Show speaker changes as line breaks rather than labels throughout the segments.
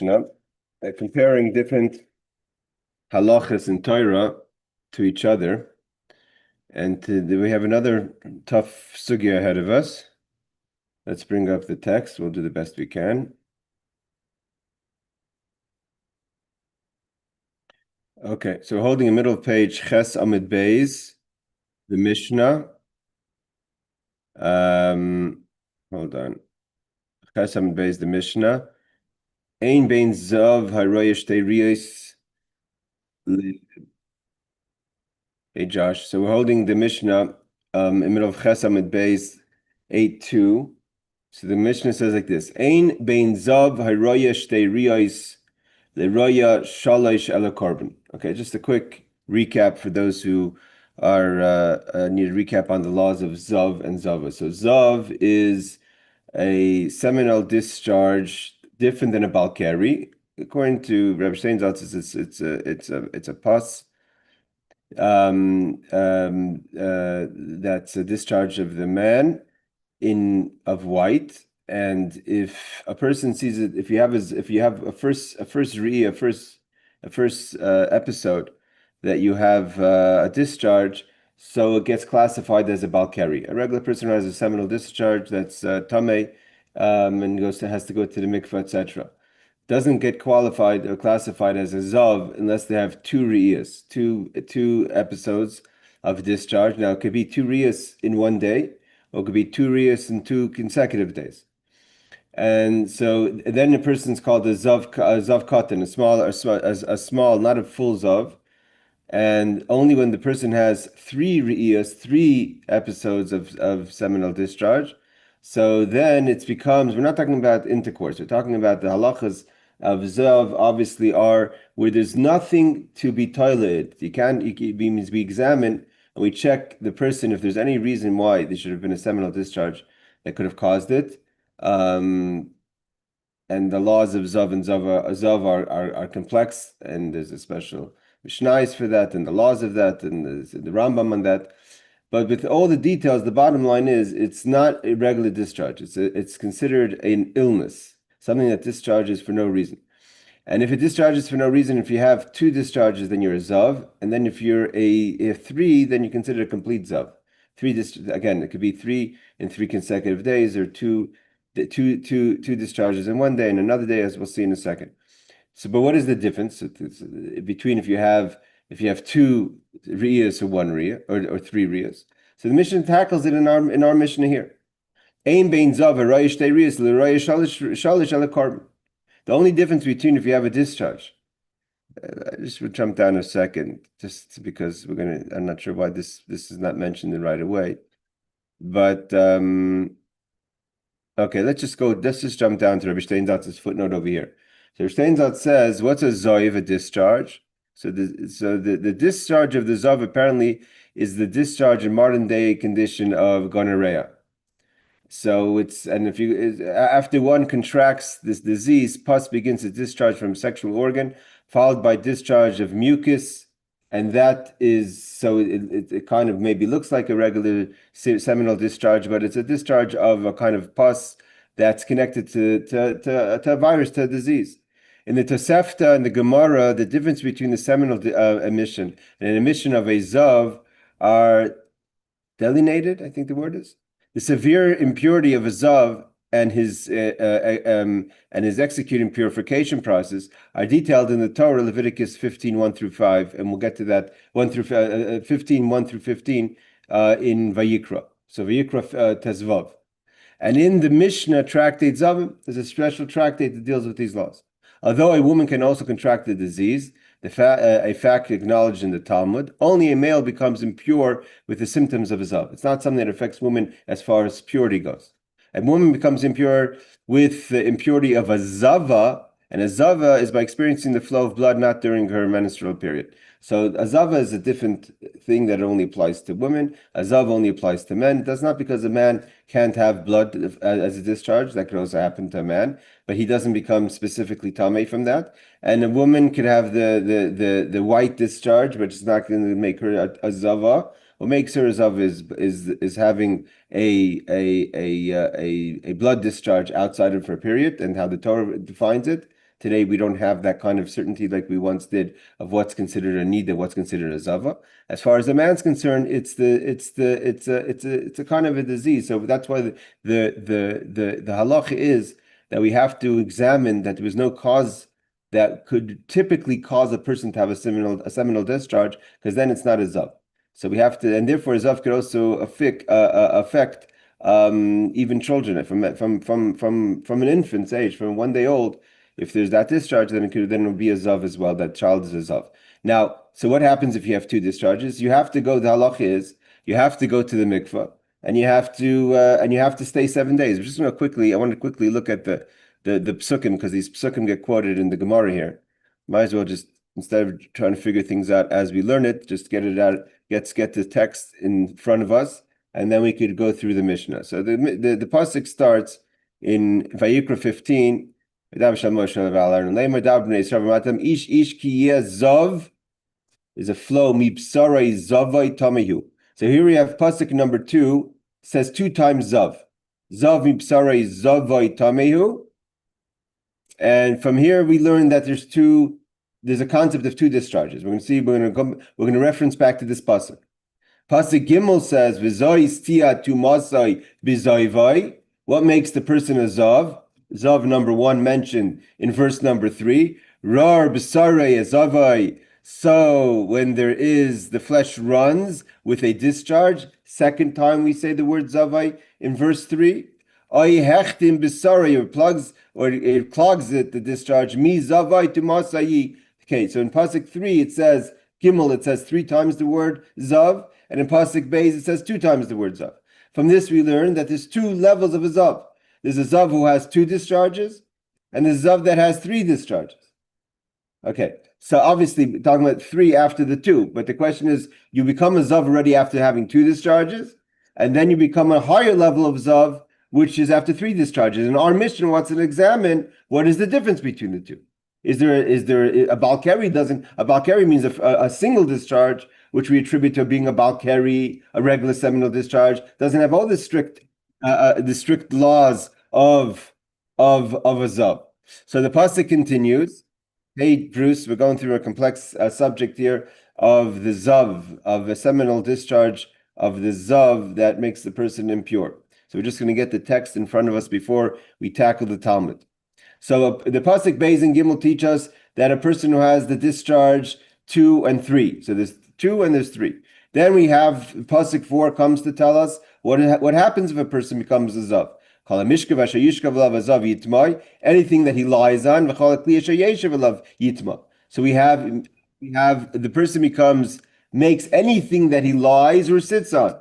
Mishnah, comparing different halachas in Torah to each other. And we have another tough sugya ahead of us. Let's bring up the text. We'll do the best we can. Okay, so we're holding a middle of page Ches Amid Beis, the Mishnah. Hold on. Ches Amid Beis, the Mishnah. Ein bein zav haroyesh teiriyos. Hey Josh, so we're holding the Mishnah in the middle of Ches Amid Beis 8:2. So the Mishnah says like this: Ein bein zav haroya shtei riyos leroya shalosh ela korban. Okay, just a quick recap for those who are need a recap on the laws of zav and zava. So zav is a seminal discharge different than a balkari. According to Rabbi Steinsaltz, it's a pus. That's a discharge of the man of white, and if a person sees it, if you have a first episode that you have a discharge, so it gets classified as a balkari. A regular person who has a seminal discharge that's tamei, and has to go to the mikveh, etc. Doesn't get qualified or classified as a zav unless they have two riyas, two episodes of discharge. Now, it could be two riyas in one day, or it could be two riyas in 2 consecutive days. And so then a person's called a zav katan, a small, not a full zav. And only when the person has 3 riyas, 3 episodes of seminal discharge. So then it becomes, we're not talking about intercourse, we're talking about the halachas of zav, obviously, are where there's nothing to be toileted. We examine and we check the person if there's any reason why there should have been a seminal discharge that could have caused it. And the laws of zav and zav are complex, and there's a special mishnayos for that, and the laws of that, and the Rambam on that. But with all the details, the bottom line is it's not a regular discharge. It's considered an illness, something that discharges for no reason. And if it discharges for no reason, if you have 2 discharges, then you're a zav. And then if you're a 3, then you consider a complete zav. Again, it could be 3 in 3 consecutive days, or two discharges in one day and another day, as we'll see in a second. So, but what is the difference between if you have 2 riyas or 1 riyah, or 3 riyas? So the Mishnah tackles it in our Mishnah here. Ein bein zav haroyesh shtei riyos leroya shalish ela korban. The only difference between if you have a discharge, I just would jump down a second, just because I'm not sure why this is not mentioned right away. But okay, let's just jump down to Rabbi Steinsaltz's footnote over here. So Rabbi Steinsaltz says, what's a zoiv, a discharge? So the discharge of the zav apparently is the discharge in modern day condition of gonorrhea. So after one contracts this disease, pus begins to discharge from sexual organ, followed by discharge of mucus, and that is, so it kind of maybe looks like a regular seminal discharge, but it's a discharge of a kind of pus that's connected to a virus, to a disease. In the Tosefta and the Gemara, the difference between the seminal emission and an emission of a zav are delineated, I think the word is. The severe impurity of a zav and his executing purification process are detailed in the Torah, Leviticus 15:1-5, and we'll get to that 1-15 in Vayikra. So Vayikra Tezvav. And in the Mishnah Tractate Zavim, there's a special tractate that deals with these laws. Although a woman can also contract the disease, a fact acknowledged in the Talmud, only a male becomes impure with the symptoms of a zav. It's not something that affects women as far as purity goes. A woman becomes impure with the impurity of a zava, and a zava is by experiencing the flow of blood not during her menstrual period. So a zava is a different thing that only applies to women. A zav only applies to men. That's not because a man can't have blood as a discharge. That could also happen to a man, but he doesn't become specifically tamei from that. And a woman could have the white discharge, but it's not going to make her a zava. What makes her a zav is having a blood discharge outside of her period, and how the Torah defines it. Today we don't have that kind of certainty like we once did of what's considered a nida, what's considered a zava. As far as a man's concerned, it's a kind of a disease. So that's why the halacha is that we have to examine that there was no cause that could typically cause a person to have a seminal discharge, because then it's not a zav. So we have to, and therefore a zav could also affect even children from an infant's age, from 1 day old. If there's that discharge, then it will be a zav as well. That child is a zav. Now, so what happens if you have 2 discharges? You have to go. The halacha is you have to go to the mikvah, and you have to stay 7 days. We're just going to quickly. I want to quickly look at the psukim, because these psukim get quoted in the Gemara here. Might as well just, instead of trying to figure things out as we learn it, just get it out. Get the text in front of us, and then we could go through the Mishnah. So the pasuk starts in Vayikra 15. Ish is a flow. So here we have pasuk number 2, says 2 times zav. Zav mipsarai zavai tamehu. And from here we learn that there's a concept of 2 discharges. We're going to reference back to this pasuk. Pasuk Gimel says, "V'zoi stia tu masai b'zayvai." What makes the person a zav? Zav number 1 mentioned in verse number 3. Rar b'sarei azavai. So when the flesh runs with a discharge. Second time we say the word zavai in verse 3. Oy hechtim b'sarei, it clogs it, the discharge. Mi zavai tu masai. Okay, so in pasuk 3 it says Gimel, it says 3 times the word zav, and in pasuk Beis it says 2 times the word zav. From this we learn that there's 2 levels of a zav. There's a zav who has 2 discharges, and there's a zav that has 3 discharges. Okay, so obviously talking about 3 after the 2, but the question is, you become a zav already after having 2 discharges, and then you become a higher level of zav, which is after 3 discharges. And our mission wants to examine what is the difference between the 2. Is there a balkari? A balkari means a single discharge, which we attribute to being a balkari, a regular seminal discharge, doesn't have all the strict laws of a zav. So the pasuk continues. Hey Bruce, we're going through a complex subject here of the zav, of a seminal discharge of the zav that makes the person impure. So we're just going to get the text in front of us before we tackle the Talmud. So the pasuk Beis and Gimel teach us that a person who has the discharge 2 and 3. So there's 2 and there's 3. Then we have pasuk 4 comes to tell us what happens if a person becomes a zav. Anything that he lies on. So we have the person makes anything that he lies or sits on.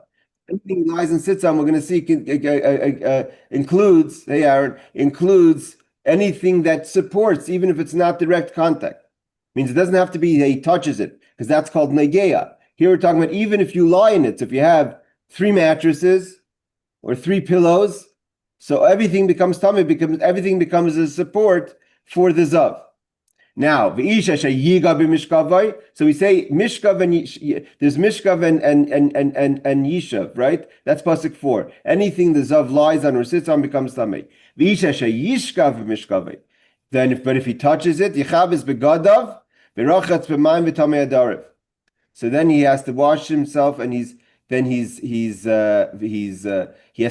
Anything he lies and sits on, we're going to see includes, hey Aaron, includes anything that supports, even if it's not direct contact. Means it doesn't have to be that he touches it, because that's called negeya. Here we're talking about even if you lie in it. So if you have 3 mattresses or 3 pillows, so everything becomes tummy, everything becomes a support for the zav. Now, so we say mishkav, and there's mishkav and yishav, right? That's pasuk 4. Anything the zav lies on or sits on becomes tamei. Then, but if he touches it, yichav is begadav, v'rachatz b'mayim v'tamei adariv. So then he has to wash himself, and he has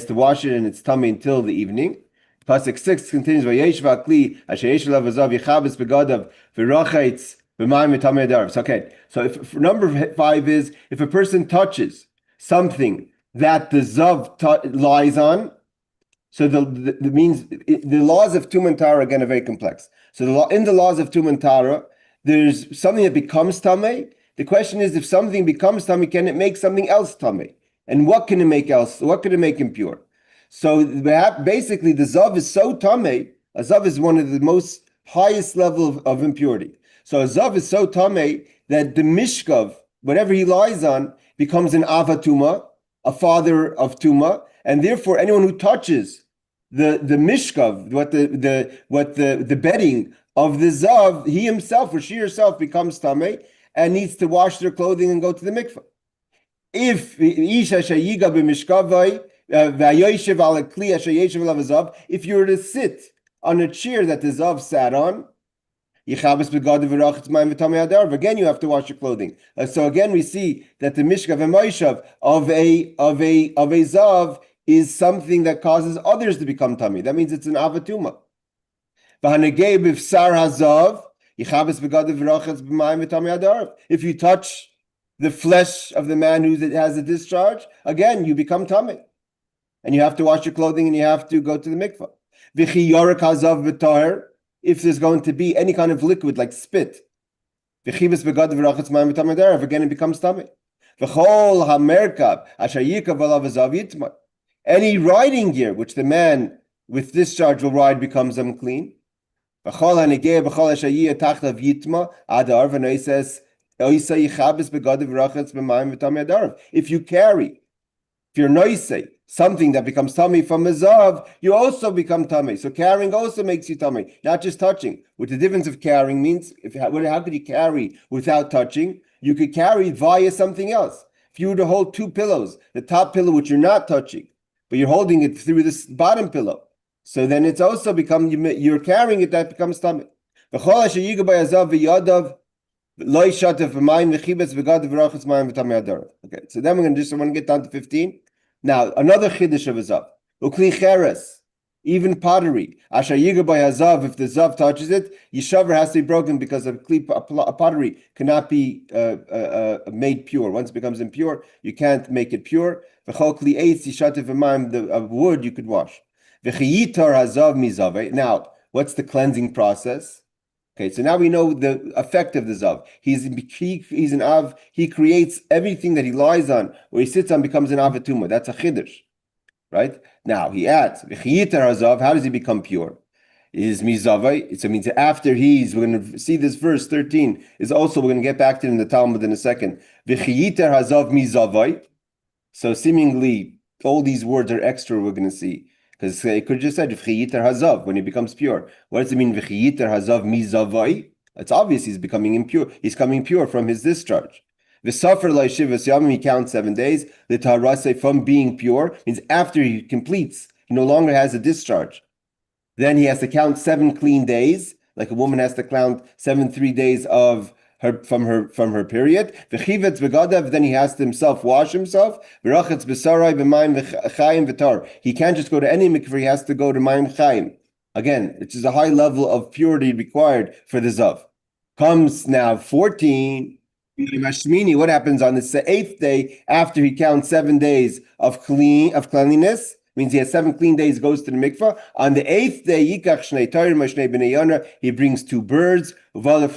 to wash it, and it's tummy until the evening. Pasuk 6 continues, So okay, so if number 5 is if a person touches something that the zav lies on, so the means the laws of Tumah and Taharah again are very complex. So in the laws of Tumah and Taharah, there's something that becomes tamei. The question is, if something becomes tamei, can it make something else tamei? And what can it make else? What can it make impure? So basically, the zav is so tamei. A zav is one of the most highest level of impurity. So a zav is so tamei that the mishkav, whatever he lies on, becomes an avatuma, a father of tuma, and therefore anyone who touches the mishkav, what the bedding of the zav, he himself or she herself becomes tamei and needs to wash their clothing and go to the mikveh. If isha shayiga b'mishkavai. If you were to sit on a chair that the zav sat on, Again, you have to wash your clothing. So again, we see that the mishkav and moishav of a zav is something that causes others to become tummy. That means it's an avatuma. If you touch the flesh of the man who has a discharge, again, you become tummy. And you have to wash your clothing and you have to go to the mikvah. If there's going to be any kind of liquid like spit, again, it becomes tummy. Any riding gear which the man with discharge will ride becomes unclean. If you carry, if you're noisy, something that becomes tummy from a zav, you also become tummy. So carrying also makes you tummy, not just touching. What the difference of carrying means, how could you carry without touching? You could carry via something else. If you were to hold two pillows, the top pillow which you're not touching, but you're holding it through this bottom pillow, so then it's also become, you're carrying it, that becomes tummy. Okay, so then we're going to just want to get down to 15. Now, another chiddush of a zav. Ukli cheres, even pottery. Asher yiga by hazav, if the zav touches it, yishaver has to be broken because a pottery cannot be made pure. Once it becomes impure, you can't make it pure. V'chol kli eitz yishatev v'mayim, the wood you could wash. V'chiyitar hazav mizave. Now, what's the cleansing process? Okay, so now we know the effect of the zav. He's an av. He creates everything that he lies on, or he sits on, becomes an avatuma. That's a chiddush, right? Now he adds v'chiyitar hazav. How does he become pure? Is mizavai. So it means after we're going to see this verse 13 is also, we're going to get back to it in the Talmud in a second. V'chiyitar hazav mizavai. So seemingly all these words are extra. We're going to see. Because it could just said v'chiyitar hazav when he becomes pure. What does it mean v'chiyitar hazav mizavai? It's obvious he's becoming impure. He's coming pure from his discharge. V'safer la'shivas yamim, he counts 7 days. The taharah from being pure means after he completes, he no longer has a discharge. Then he has to count 7 clean days, like a woman has to count 3 days of from her period. V'chivetz v'gadav, then he has to himself wash himself. V'rachetz b'sarai b'mayim v'chayim v'tar. He can't just go to any mikveh, he has to go to mayim chayim. Again, it's just a high level of purity required for the zav. Comes now 14. What happens on the 8th day after he counts 7 days of cleanliness? Means he has 7 clean days, goes to the mikvah. On the 8th day, he brings 2 birds. He has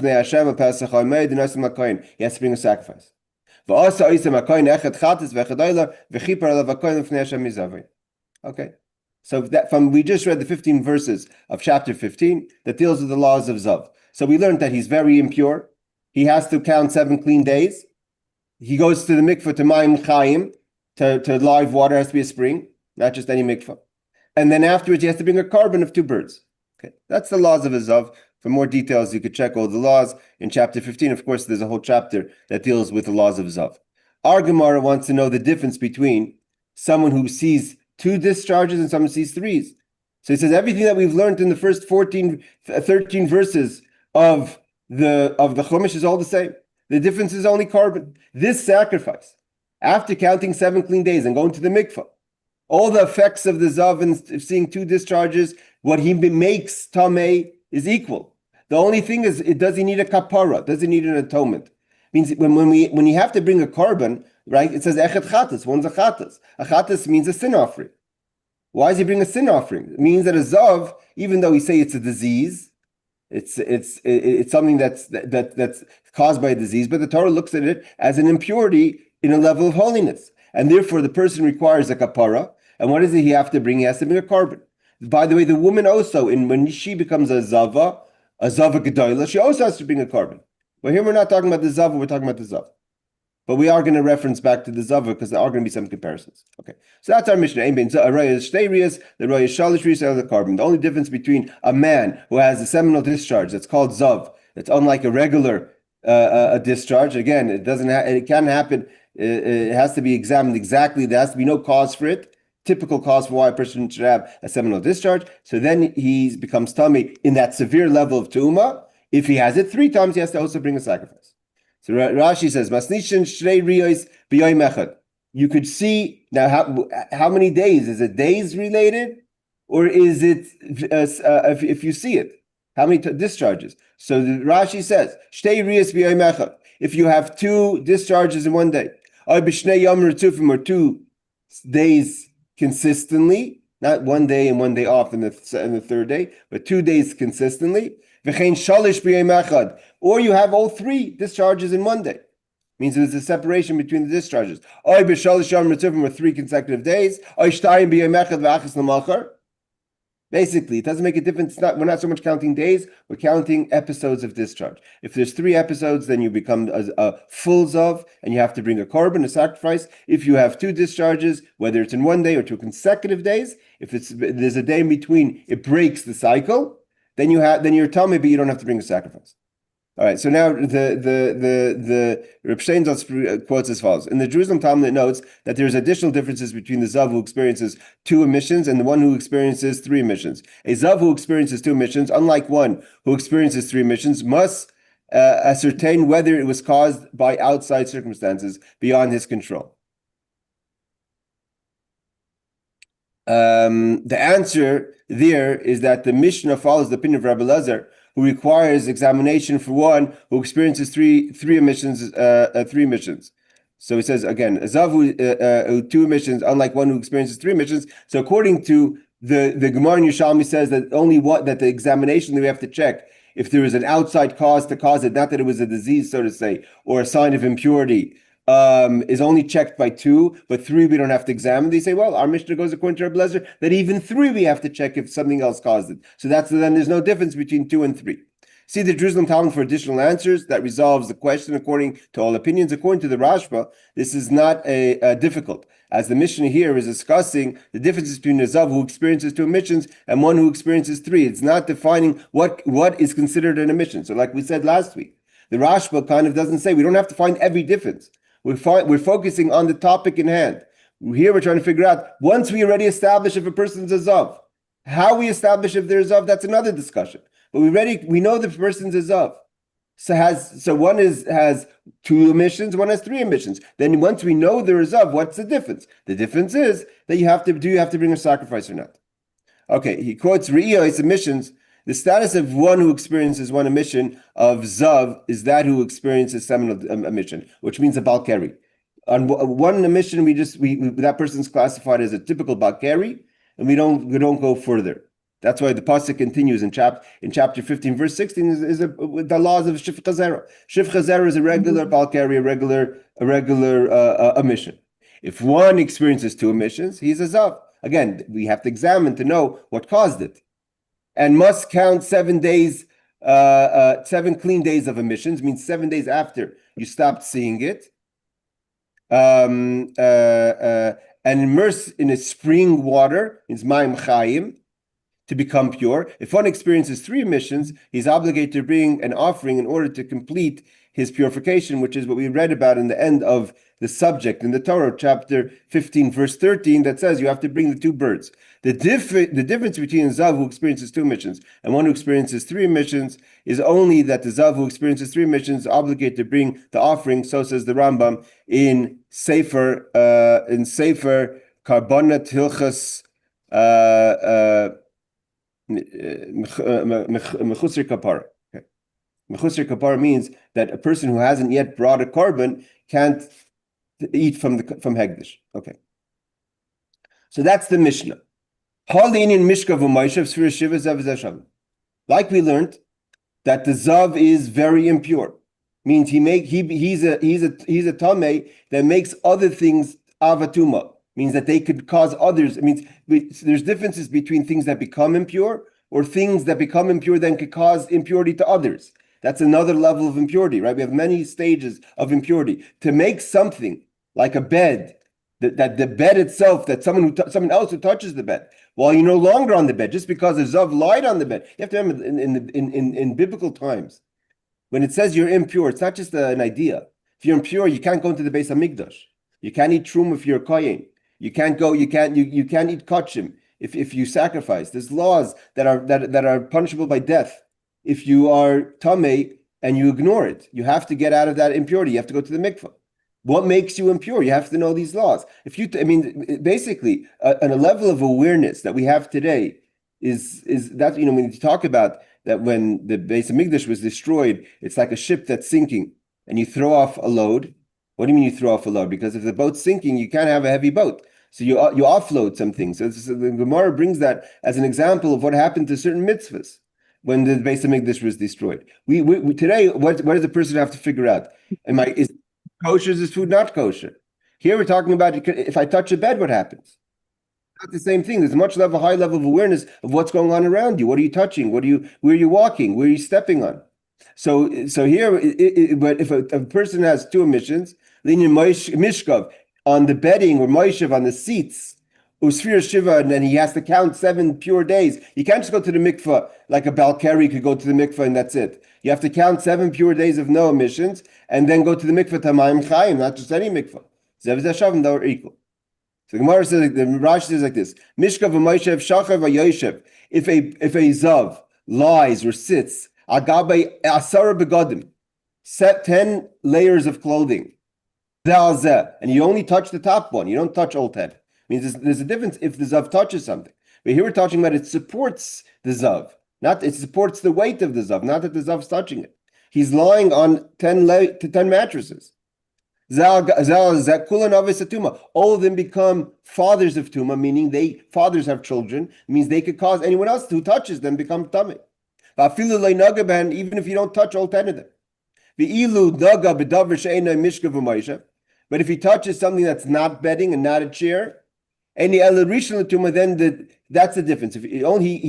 to bring a sacrifice. Okay. So we just read the 15 verses of chapter 15 that deals with the laws of zav. So we learned that he's very impure. He has to count 7 clean days. He goes to the mikvah to mayim chayim, to live water, has to be a spring. Not just any mikvah. And then afterwards, he has to bring a carbon of 2 birds. Okay, that's the laws of a zav. For more details, you could check all the laws in chapter 15. Of course, there's a whole chapter that deals with the laws of zav. Our Gemara wants to know the difference between someone who sees 2 discharges and someone sees 3s. So he says everything that we've learned in the first 13 verses of the Chumash is all the same. The difference is only carbon. This sacrifice, after counting 7 clean days and going to the mikvah, all the effects of the zav and seeing 2 discharges, what he makes tamei is equal. The only thing is, does he need a kapara? Does he need an atonement? Means when you have to bring a carbon, right? It says echet chatas. One's a chatas. A chatas means a sin offering. Why does he bring a sin offering? It means that a zav, even though we say it's a disease, it's something that's caused by a disease, but the Torah looks at it as an impurity in a level of holiness, and therefore the person requires a kapara. And what does he have to bring? He has to bring a carbon. By the way, the woman also, when she becomes a zava gedola, she also has to bring a carbon. But here we're not talking about the zava, we're talking about the zav. But we are going to reference back to the zava because there are going to be some comparisons. Okay, so that's our Mishnah. The raya is shalish riyas, the carbon. The only difference between a man who has a seminal discharge that's called zav, that's unlike a regular a discharge. Again, it can happen. It has to be examined exactly. There has to be no cause for it. Typical cause for why a person should have a seminal discharge. So then he becomes tummy in that severe level of tumah. If he has it 3 times, he has to also bring a sacrifice. So Rashi says, "Masnishin shrei riyos b'yoyim echad." You could see now how many days is it? Days related, or is it if you see it? How many discharges? So the Rashi says, "Shtei riyos b'yoyim echad." If you have 2 discharges in one day, or b'shnei yom retufim, or 2 days consistently, not one day and one day off in the third day, but 2 days consistently. Or you have all 3 discharges in one day. Means there's a separation between the discharges. Or 3 consecutive days. Basically, it doesn't make a difference. We're not so much counting days, we're counting episodes of discharge. If there's 3 episodes, then you become a full Zav, and you have to bring a korban, a sacrifice. If you have 2 discharges, whether it's in one day or 2 consecutive days, if there's a day in between, it breaks the cycle, then you're Talmud, but you don't have to bring a sacrifice. All right, so now the Reb Steinsaltz quotes as follows. In the Jerusalem Talmud, it notes that there's additional differences between the Zav who experiences 2 emissions and the one who experiences 3 emissions. A Zav who experiences 2 emissions, unlike one who experiences 3 emissions, must ascertain whether it was caused by outside circumstances beyond his control. The answer there is that the Mishnah follows the opinion of Rabbi Elazar, who requires examination for one who experiences three emissions. So he says again, a Zav who 2 emissions, unlike one who experiences 3 emissions. So according to the Gemara in Yerushalmi says that that the examination that we have to check if there is an outside cause to cause it, not that it was a disease, so to say, or a sign of impurity, is only checked by 2, but 3 we don't have to examine. They say, well, our Mishnah goes according to Rabbi Elazar that even 3 we have to check if something else caused it. So then there's no difference between 2 and 3. See the Jerusalem Talmud for additional answers. That resolves the question according to all opinions. According to the Rashba, this is not difficult, as the Mishnah here is discussing the differences between a Zav who experiences 2 emissions and one who experiences 3. It's not defining what is considered an emission. So like we said last week, the Rashba kind of doesn't say we don't have to find every difference. We're focusing on the topic in hand. Here we're trying to figure out, once we already establish if a person's a Zav, how we establish if they're a Zav, that's another discussion. But we know the person's a Zav. So one has 2 emissions, one has 3 emissions. Then once we know they're a Zav, what's the difference? The difference is that you have to bring a sacrifice or not? Okay, he quotes Re'iyos emissions. The status of one who experiences 1 emission of Zav is that who experiences seminal emission, which means a Balkari. On 1 emission, that person's classified as a typical Balkari, and we don't go further. That's why the pasuk continues in chapter 15, verse 16 is the laws of Shifcha Zera. Shifcha Zera is a regular Balkari, a regular emission. If one experiences 2 emissions, he's a Zav. Again, we have to examine to know what caused it, and must count 7 days, 7 clean days of emissions, means 7 days after you stopped seeing it, and immerse in a spring water, means Mayim Chayim, to become pure. If one experiences 3 emissions, he's obligated to bring an offering in order to complete his purification, which is what we read about in the end of the subject in the Torah, chapter 15, verse 13, that says you have to bring the 2 birds. The difference between a Zav who experiences 2 emissions and one who experiences 3 emissions is only that the Zav who experiences 3 emissions is obligated to bring the offering, so says the Rambam in Sefer Karbonat Hilchas Mechusar Kapara. Mechusar Kapara means that a person who hasn't yet brought a korban can't eat from Hegdish. Okay. So that's the Mishnah. Like we learned that the Zav is very impure. Means he's a Tameh that makes other things Avatuma. Means that they could cause others. It means there's differences between things that become impure or things that become impure then could cause impurity to others. That's another level of impurity, right? We have many stages of impurity. To make something like a bed, that the bed itself, that someone else who touches the bed, while you're no longer on the bed, just because a Zav lied on the bed. You have to remember in biblical times, when it says you're impure, it's not just an idea. If you're impure, you can't go into the Beis Hamikdash. You can't eat Trum if you're a Kohen. You can't eat Kachim if you sacrifice. There's laws that are punishable by death if you are tamei and you ignore it. You have to get out of that impurity. You have to go to the mikvah. What makes you impure? You have to know these laws. Basically, on a level of awareness that we have today is that, when you talk about that, when the Beis Hamikdash was destroyed, it's like a ship that's sinking and you throw off a load. What do you mean you throw off a load? Because if the boat's sinking, you can't have a heavy boat. So you offload some things. So the Gemara brings that as an example of what happened to certain mitzvahs when the Beis Hamikdash was destroyed. We today, what does a person have to figure out? Is kosher, is this food not kosher? Here we're talking about, if I touch a bed, what happens? Not the same thing. There's a high level of awareness of what's going on around you. What are you touching? Where are you walking? Where are you stepping on? So here, but if a person has two emissions, mishkav on the bedding or moishev on the seats, usfir shiva, and then he has to count 7 pure days. You can't just go to the mikveh like a balkari could go to the mikveh and that's it. You have to count 7 pure days of no emissions and then go to the mikveh tamayim chayim, not just any mikveh. Zev zashavim, they are equal. So the Gemara says, the Rashi says like this: Mishkav v'moishev shachav v'yoshev. If a zav lies or sits, agabe asara begadim, set 10 layers of clothing, and you only touch the top one. You don't touch all 10. Means there's a difference if the zav touches something. But here we're talking about it supports the zav, not it supports the weight of the zav, not that the zav's touching it. He's lying on 10 mattresses. All of them become fathers of Tumah, meaning fathers have children, means they could cause anyone else who touches them become tamei. Even if you don't touch all 10 of them. But if he touches something that's not bedding and not a chair, then that's the difference. If he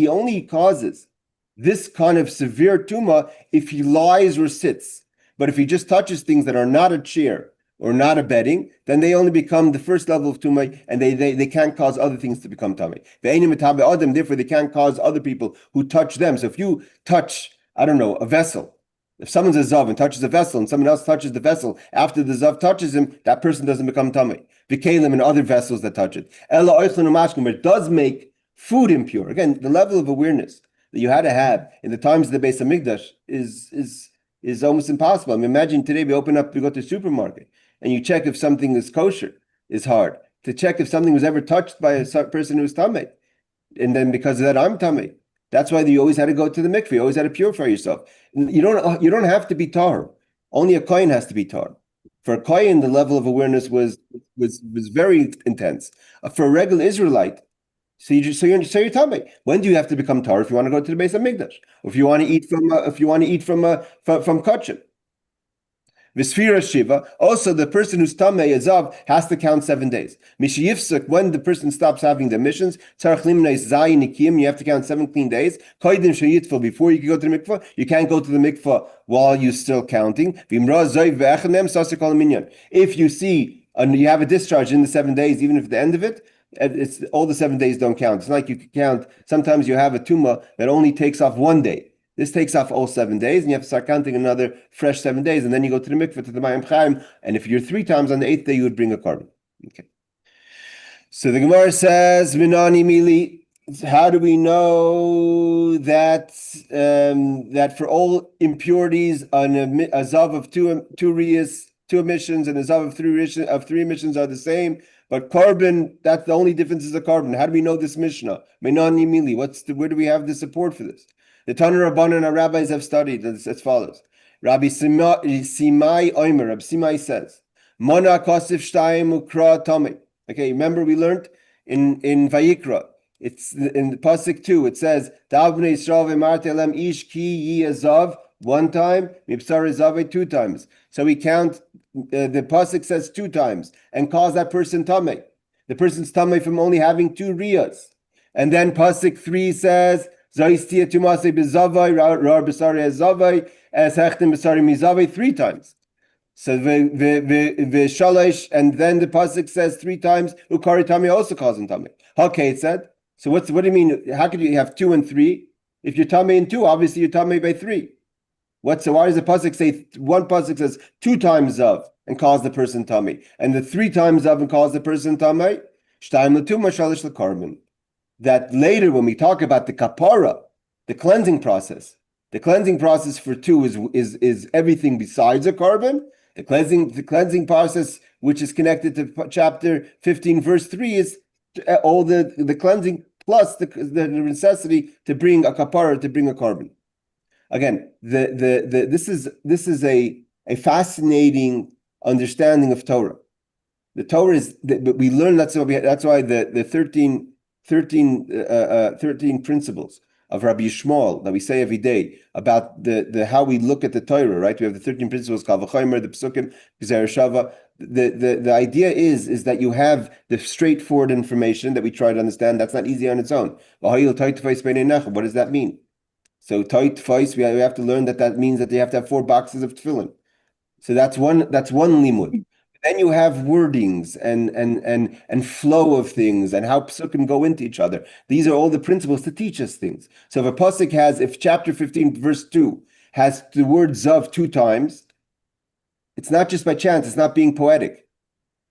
only causes this kind of severe tumah if he lies or sits. But if he just touches things that are not a chair or not a bedding, then they only become the first level of tumah, and they can't cause other things to become tamei. Therefore, they can't cause other people who touch them. So if you touch, I don't know, a vessel, if someone's a zav and touches a vessel, and someone else touches the vessel after the zav touches him, that person doesn't become tamei. V'kelim and other vessels that touch it. It does make food impure. Again, the level of awareness that you had to have in the times of the Beis Hamikdash is almost impossible. Imagine today we go to the supermarket and you check if something is kosher is hard. To check if something was ever touched by a person who's tamei. And then because of that, I'm tamei. That's why you always had to go to the mikveh. You always had to purify yourself. You don't have to be tahor. Only a kohen has to be tahor. For a kohen, the level of awareness was very intense. For a regular Israelite, so you're tamei. When do you have to become tahor? If you want to go to the Beis Hamikdash, or if you want to eat from kachim. V'sfira shiva. Also, the person who's tamei azav has to count 7 days. Mishiyifsuk, when the person stops having the emissions, tzarich limnei zayin nikim. You have to count 7 clean days. Koidim sheyitful, before you can go to the mikvah. You can't go to the mikvah while you're still counting. V'imra zoy ve'echanem sasik al minyan. If you see and you have a discharge in the 7 days, even if at the end of it, it's all the 7 days don't count. It's like you can count. Sometimes you have a tumah that only takes off 1 day. This takes off all 7 days, and you have to start counting another fresh 7 days, and then you go to the mikveh, to the mayim chaim, and if you're 3 times on the 8th day, you would bring a korban. Okay. So the Gemara says, "Minani mili." How do we know that that for all impurities, a zav of two riyas, 2 emissions, and a zav of 3 emissions are the same? But korban, that's the only difference is the korban. How do we know this Mishnah? Minani mili. Where do we have the support for this? The Tana Rabbanan and our rabbis have studied as follows. Rabbi Simai Omer, Rabbi Simai says, Mona Kosif Shtayim Ukra Tamei. Okay, remember we learned in Vayikra, it's in the Pasuk 2, it says, Davnei Yisrael v'marte elem ish ki yi azav 1 time, mipsar azave 2 times. So we count, the Pasuk says 2 times, and calls that person Tamei. The person's Tamei from only having 2 riyas. And then Pasuk 3 says, Zaistia tumase bezavai rar besari azavai as hechtem besari mizavai 3 times. So the shalosh, and then the pasuk says 3 times ukari tami also calls him tami. Okay, it said. So what do you mean? How could you have 2 and 3? If you're tami in 2, obviously you're tami by 3. So why does the pasuk say one pasuk says 2 times zav and calls the person tami, and the 3 times zav and calls the person tami? Shtayim l'tumah shalosh l'karban. That later when we talk about the kapara, the cleansing process, The cleansing process for two is everything besides a carbon. The cleansing process, which is connected to chapter 15, verse 3, is all the cleansing plus the necessity to bring a kapara, to bring a carbon. Again, this is a fascinating understanding of Torah. The Torah is, we learn that's why the 13 principles of Rabbi Yishmael that we say every day about the how we look at the Torah, right? We have the 13 principles, Kal V'chomer, the Pesukim, Gzer Shava. The idea is that you have the straightforward information that we try to understand. That's not easy on its own. What does that mean? So tight twice, we have to learn that means that they have to have 4 boxes of tefillin. So that's one limud. Then you have wordings and flow of things and how psukim go into each other. These are all the principles to teach us things. So if chapter 15 verse 2 has the word zav 2 times, it's not just by chance. It's not being poetic.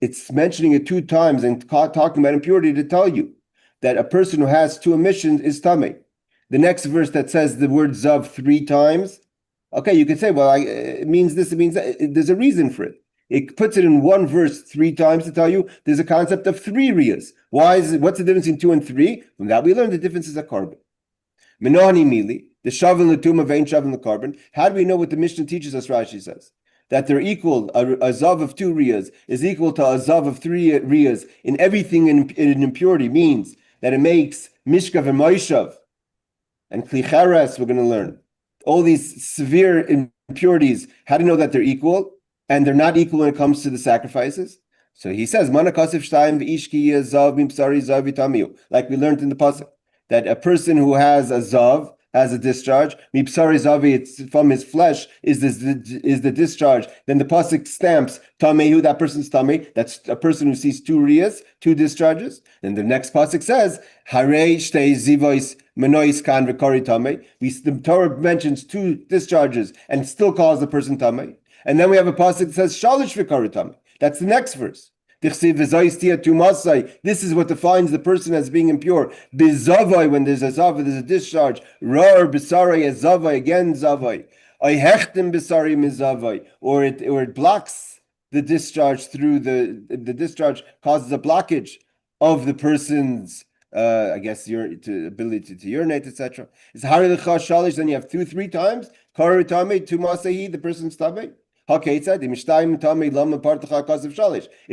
It's mentioning it 2 times and talking about impurity to tell you that a person who has 2 emissions is tamei. The next verse that says the word zav 3 times, okay, you could say, well, it means this, it means that. There's a reason for it. It puts it in one verse 3 times to tell you there's a concept of 3 riyas. What's the difference in 2 and 3? From that we learn the difference is a carbon. Menohani mili, the shav and the tumah, vein shav and the carbon. How do we know what the Mishnah teaches us? Rashi says that they're equal. A zav of 2 riyas is equal to a zav of 3 riyas in everything in impurity, means that it makes mishkav and moishav and klicheres. We're going to learn all these severe impurities. How do you know that they're equal? And they're not equal when it comes to the sacrifices. So he says, like we learned in the pasuk, that a person who has a zav, has a discharge, it's from his flesh is the discharge. Then the pasuk stamps tamehu, that person's tamei. That's a person who sees 2 riyas, 2 discharges. Then the next pasuk says, Harei shtei zivois menois kan v'kori tamei. The Torah mentions 2 discharges and still calls the person tamei. And then we have a pasuk that says shalish v'karitami. That's the next verse. This is what defines the person as being impure. Bizavai, when there's a zav, there's a discharge. Rar b'sarai a zavai, again zavai. I hechtim b'sari mizavai, or it blocks the discharge through the discharge causes a blockage of the person's ability to urinate, etc. It's hari l'cha shalish. Then you have 3 times. Karitami tumasahi, the person's tamei. If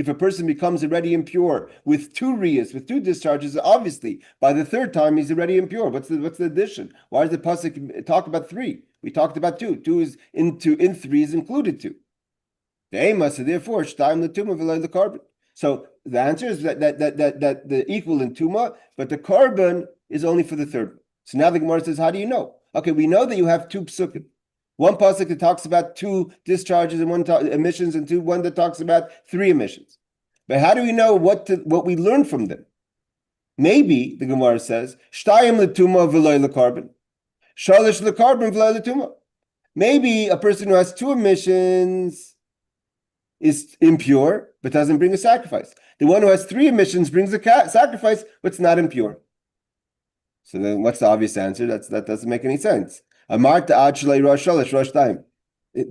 a person becomes already impure with 2 riyas, with 2 discharges, obviously by the 3rd time he's already impure. What's the addition? Why does the pasuk talk about 3? We talked about 2. 2 is in 3 is included 2. Therefore, the carbon. So the answer is that the equal in tumah, but the carbon is only for the 3rd one. So now the Gemara says, how do you know? Okay, we know that you have 2 psukim. One pasuk that talks about 2 discharges and 1 emissions, and one that talks about 3 emissions. But how do we know what we learn from them? Maybe the Gemara says, "Shtayim letuma v'loy lekarbon, shalish lekarbon v'loy letuma." Maybe a person who has 2 emissions is impure but doesn't bring a sacrifice. The one who has 3 emissions brings a sacrifice but's not impure. So then, what's the obvious answer? That doesn't make any sense. The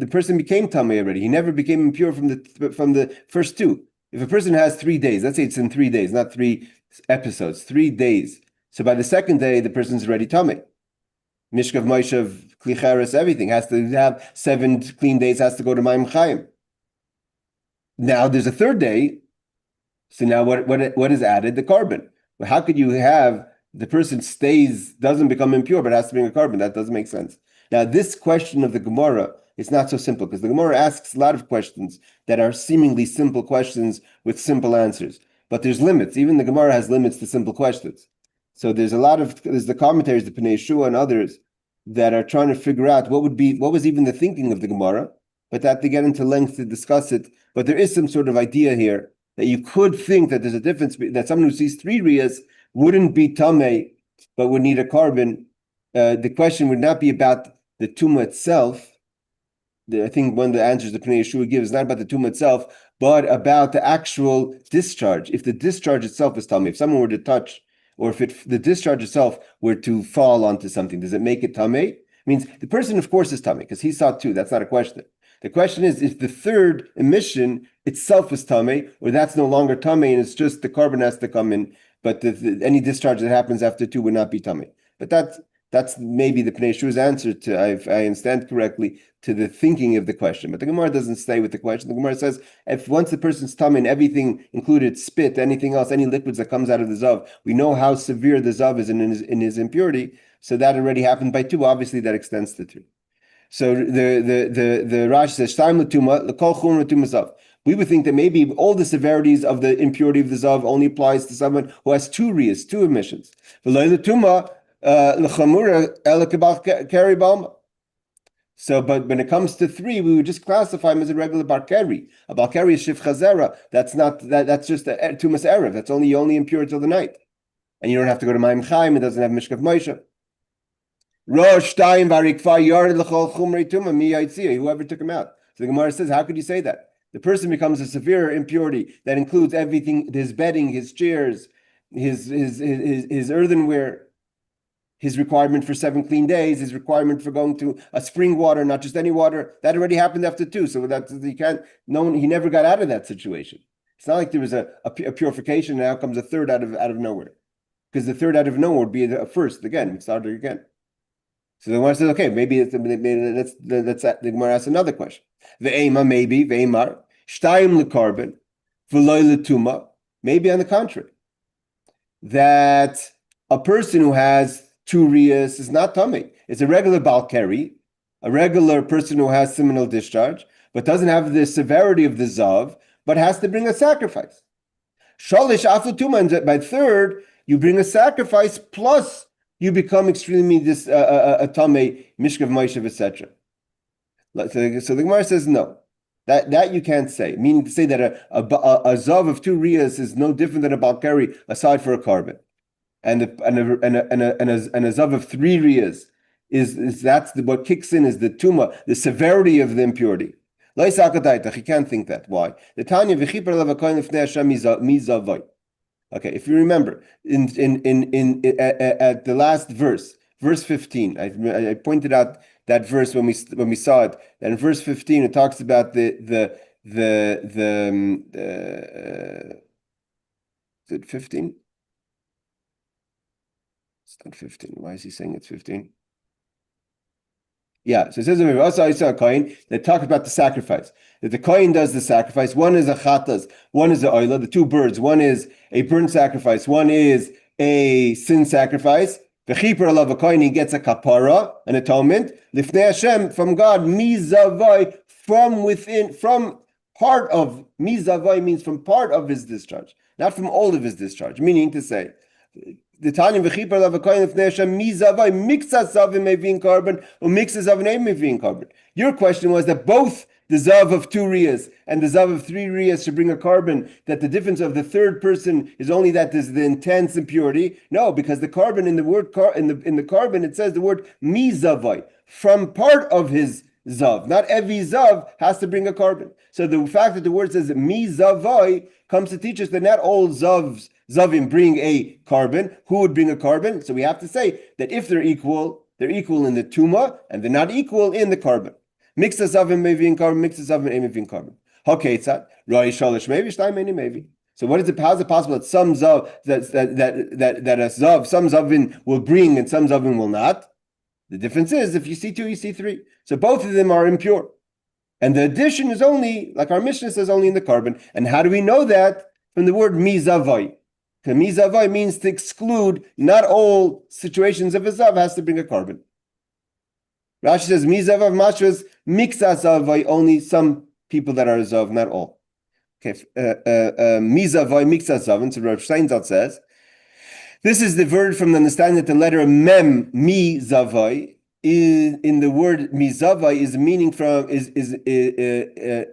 person became tamei already. He never became impure from the first 2. If a person has 3 days, let's say it's in 3 days, not 3 episodes, 3 days. So by the 2nd day, the person's already tamei. Mishkav, Moishav, Klicheres, everything has to have 7 clean days. Has to go to Mayim Chaim. Now there's a 3rd day. So now what is added? The carbon. But how could you have the person doesn't become impure, but has to bring a carbon? That doesn't make sense. Now, this question of the Gemara is not so simple, because the Gemara asks a lot of questions that are seemingly simple questions with simple answers. But there's limits. Even the Gemara has limits to simple questions. So there's the commentaries, the Pnei Yeshua and others, that are trying to figure out what was even the thinking of the Gemara, but that they get into length to discuss it. But there is some sort of idea here that you could think that there's a difference, that someone who sees 3 riyas wouldn't be tamei, but would need a carbon. The question would not be about the tumah itself. I think one of the answers the Pnei Yeshua gives is not about the tumah itself, but about the actual discharge. If the discharge itself is tamei, if someone were to touch, or if the discharge itself were to fall onto something, does it make it tamei? Means the person, of course, is tummy because he saw two. That's not a question. The question is if the third emission itself is tummy, or that's no longer tummy, and it's just the carbon has to come in. But any discharge that happens after two would not be tummy. But that's maybe the Pnei Shu's answer to, if I understand correctly, to the thinking of the question. But the Gemara doesn't stay with the question. The Gemara says, if once the person's tummy and everything included spit, anything else, any liquids that comes out of the zav, we know how severe the zav is in his impurity. So that already happened by two. Obviously, that extends to three. So the Rashi says, Shtaim l'tuma, l'kol chumra l'tuma zav. We would think that maybe all the severities of the impurity of the zav only applies to someone who has two riyas, two emissions. So, but when it comes to three, we would just classify him as a regular barkeri. A barkeri is shif chazera. That's not that's just a tumas erev. That's only impure till the night, and you don't have to go to Ma'im Chaim. It doesn't have mishkav Moshe. Rosh Taim varikfa yard l'chol chumrei tuma mi yaitziah. Whoever took him out. So the Gemara says, how could you say that? The person becomes a severe impurity that includes everything: his bedding, his chairs, his earthenware, his requirement for 7 clean days, his requirement for going to a spring water, not just any water. That already happened after 2. So that he never got out of that situation. It's not like there was a purification and now comes a third out of nowhere. Because the third out of nowhere would be a first again. We started again. So the Gemara says, okay, maybe let's the Gemara asks another question. The Ve'ema, maybe, Ve'emar, Shtayim le'karben, V'loy le'tuma, maybe on the contrary, that a person who has 2 riyas is not tummy. It's a regular balkeri, a regular person who has seminal discharge, but doesn't have the severity of the zav, but has to bring a sacrifice. Shalish afu tuma, and by third, you bring a sacrifice plus you become extremely a tummy, mishkav Moshe, etc. So the Gemara says no. That you can't say. Meaning to say that a zav of 2 riyas is no different than a balkeri aside for a carbon. And a zav of 3 riyas is what kicks in is the tuma, the severity of the impurity. He can't think that. Why? The Tanya v'chiper lavakoyin lifnei Hashem mizavai. Okay, if you remember at the last verse 15, I pointed out that verse when we saw it. And in verse 15, it talks about is it 15? It's not 15. Why is he saying it's 15? Yeah, so it says that talk about the sacrifice. That the kohen does the sacrifice. One is a chatas, one is a oila, the 2 birds. One is a burnt sacrifice, one is a sin sacrifice. V'chiper alav a kohen, he gets a kapara, an atonement. Lifnei Hashem, from God, mizavai, from within, from part of, mizavai means from part of his discharge, not from all of his discharge, meaning to say, the Tanya v'chiper alav hakoyin lifnei Hashem mizavai mixas zavim mevin carbon or mixas zavim mevin carbon. Your question was that both the zav of 2 riyas and the zav of 3 riyas should bring a carbon. That the difference of the third person is only that there's the intense impurity. No, because the carbon in the word in the carbon it says the word mizavai, from part of his zav. Not every zav has to bring a carbon. So the fact that the word says mizavai comes to teach us that not all zavim bring a carbon. Who would bring a carbon? So we have to say that if they're equal in the tuma, and they're not equal in the carbon. Mix the zavim maybe in carbon, mix the zavim maybe in carbon. Okay, it's that. Roi shalish maybe, shtayim maybe. So what is it? How is it possible that some zav that a zav, some zavin will bring and some zavin will not? The difference is if you see 2, you see 3. So both of them are impure, and the addition is only, like our Mishnah says, only in the carbon. And how do we know that? From the word mizavai. Mizavai means to exclude. Not all situations of a zav has to bring a carbon. Rashi says mizavav mashras mixasavai, only some people that are zav, not all. Okay, mizavai mixasav. And so Rav Steinzalt says this is the word from the understanding that the letter mem mizavai in the word mizavai is meaning from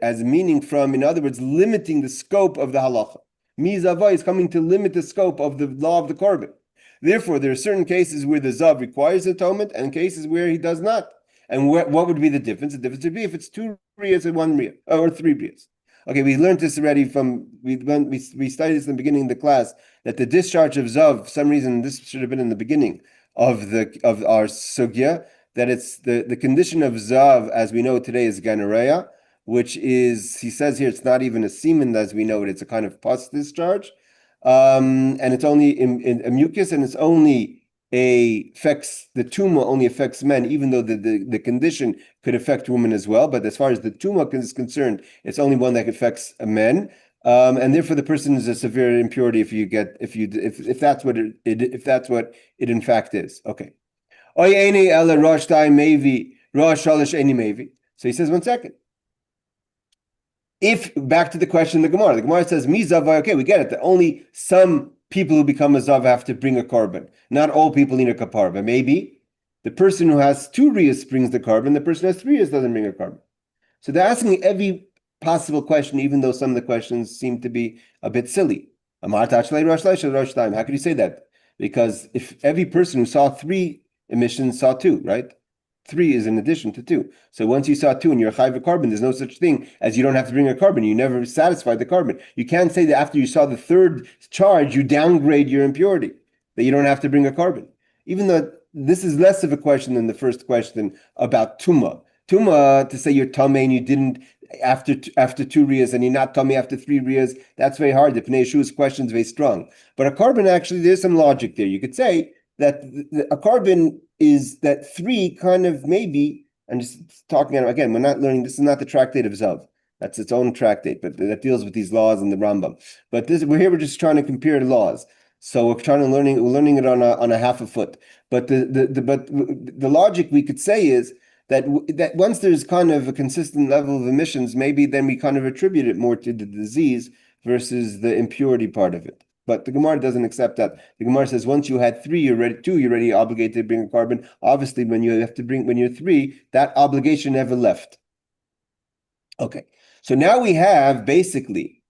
as meaning from, in other words, limiting the scope of the halacha. Mizavai is coming to limit the scope of the law of the carbon. Therefore, there are certain cases where the zav requires atonement and cases where he does not. And what would be the difference? The difference would be if it's 2 riyas and 1 riyah, or 3 riyas. Okay, we learned this already we studied this in the beginning of the class, that the discharge of zav, for some reason, this should have been in the beginning of our sugya, that it's the condition of Zav, as we know today, is Gonorrhea, which is, he says here, it's not even a semen as we know it, it's a kind of pus discharge. And it's only in a mucus, and it's only affects the tumor only affects men, even though the condition could affect women as well. But as far as the tumor is concerned, it's only one that affects men. And therefore the person is a severe impurity if that's what it in fact is. Okay. So he says, 1 second. If back to the question, the Gemara says, "Mi zavai." Okay, we get it. That only some people who become a zav have to bring a carbon. Not all people need a kapar, but maybe the person who has 2 riyas brings the carbon. The person who has 3 riyas doesn't bring a carbon. So they're asking every possible question, even though some of the questions seem to be a bit silly. How could you say that? Because if every person who saw 3 emissions saw 2, right? 3 is in addition to 2. So once you saw 2 and you're a chayv carbon, there's no such thing as you don't have to bring a carbon. You never satisfied the carbon. You can't say that after you saw the 3rd charge, you downgrade your impurity, that you don't have to bring a carbon. Even though this is less of a question than the first question about Tumah. Tumah, to say you're Tumah and you didn't after 2 riyas and you're not Tumah after 3 riyas, that's very hard. The Pnei Yeshua's question is very strong. But a carbon, actually, there's some logic there. You could say that a carbon is that 3 kind of maybe, I'm just talking about, again, we're not learning, this is not the Tractate of Zav. That's its own tractate, but that deals with these laws in the Rambam. But we're just trying to compare the laws. So we're learning it on a half a foot. But the logic we could say is that once there's kind of a consistent level of emissions, maybe then we kind of attribute it more to the disease versus the impurity part of it. But the Gemara doesn't accept that. The Gemara says once you had 3, you're already obligated to bring a carbon. Obviously, when you're 3, that obligation never left. Okay, so now we have basically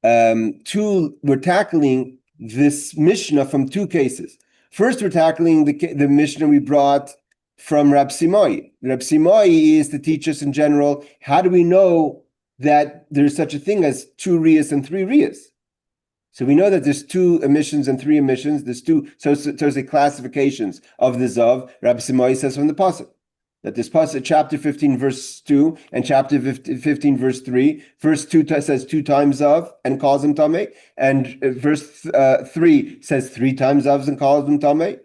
we're tackling this Mishnah from 2 cases. First, we're tackling the Mishnah we brought from Rab Simai. Rab Simai is to teach us in general, how do we know that there's such a thing as 2 riyas and 3 riyas? So we know that there's 2 emissions and 3 emissions. There's 2, so the classifications of the Zav. Rabbi Simai says from the Pasuk that this Pasuk, chapter 15, verse 2, and chapter 15, verse 3. Verse 2 says 2 times Zav and calls him Tameh, and verse 3 says 3 times Zav and calls him Tameh.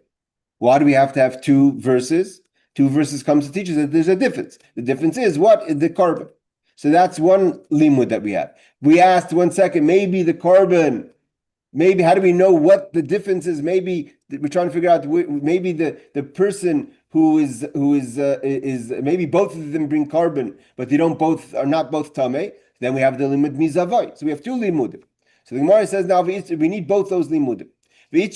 Why do we have to have 2 verses? 2 verses comes to teach us that there's a difference. The difference is what? The carbon. So that's one limud that we have. We asked 1 second, maybe the carbon. Maybe, how do we know what the difference is? Maybe we're trying to figure out. Maybe the person who is maybe both of them bring carbon, but they are not both tameh. Then we have the limud mizavai. So we have 2 limudim. So the Gemara says now we need both those limudim. We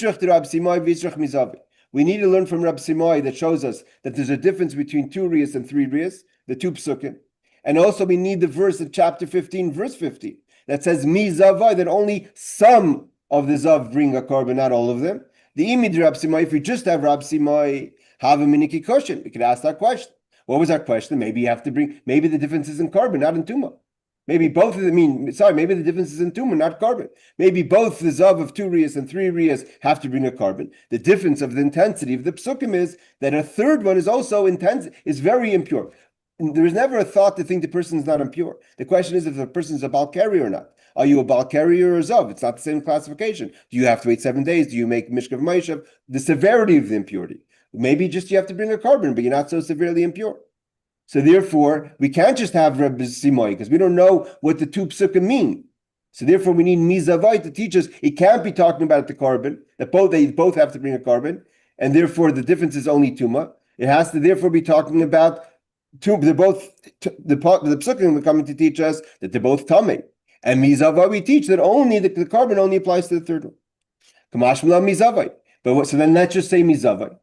need to learn from Rab Simai that shows us that there's a difference between 2 riyas and 3 riyas, the 2 psukim, and also we need the verse of chapter 15, verse 15, that says mizavai, that only some of the Zav bring a carbon, not all of them. The imid Rab Simai, if we just have Rab Simai, have a miniki question, we could ask that question. What was our question? Maybe the difference is in carbon, not in Tumah. Maybe both of them maybe the difference is in Tumah, not carbon. Maybe both the Zav of 2 riyas and 3 riyas have to bring a carbon. The difference of the intensity of the psukim is that a 3rd one is also intense, is very impure. There is never a thought to think the person is not impure. The question is if the person is a bal carrier or not. Are you a bal carrier or zav? It's not the same classification. Do you have to wait 7 days? Do you make mishkav ma'ishav? The severity of the impurity. Maybe just you have to bring a carbon, but you're not so severely impure. So therefore, we can't just have Reb Simai because we don't know what the 2 psukim mean. So therefore, we need mizavai to teach us. It can't be talking about the carbon, that they both have to bring a carbon, and therefore the difference is only Tumah. It has to therefore be talking about the psukim are coming to teach us that they're both tamei. And mizavai, we teach that only the carbon only applies to the 3rd one. Kamashmala mizavai. So then let's just say mizavai.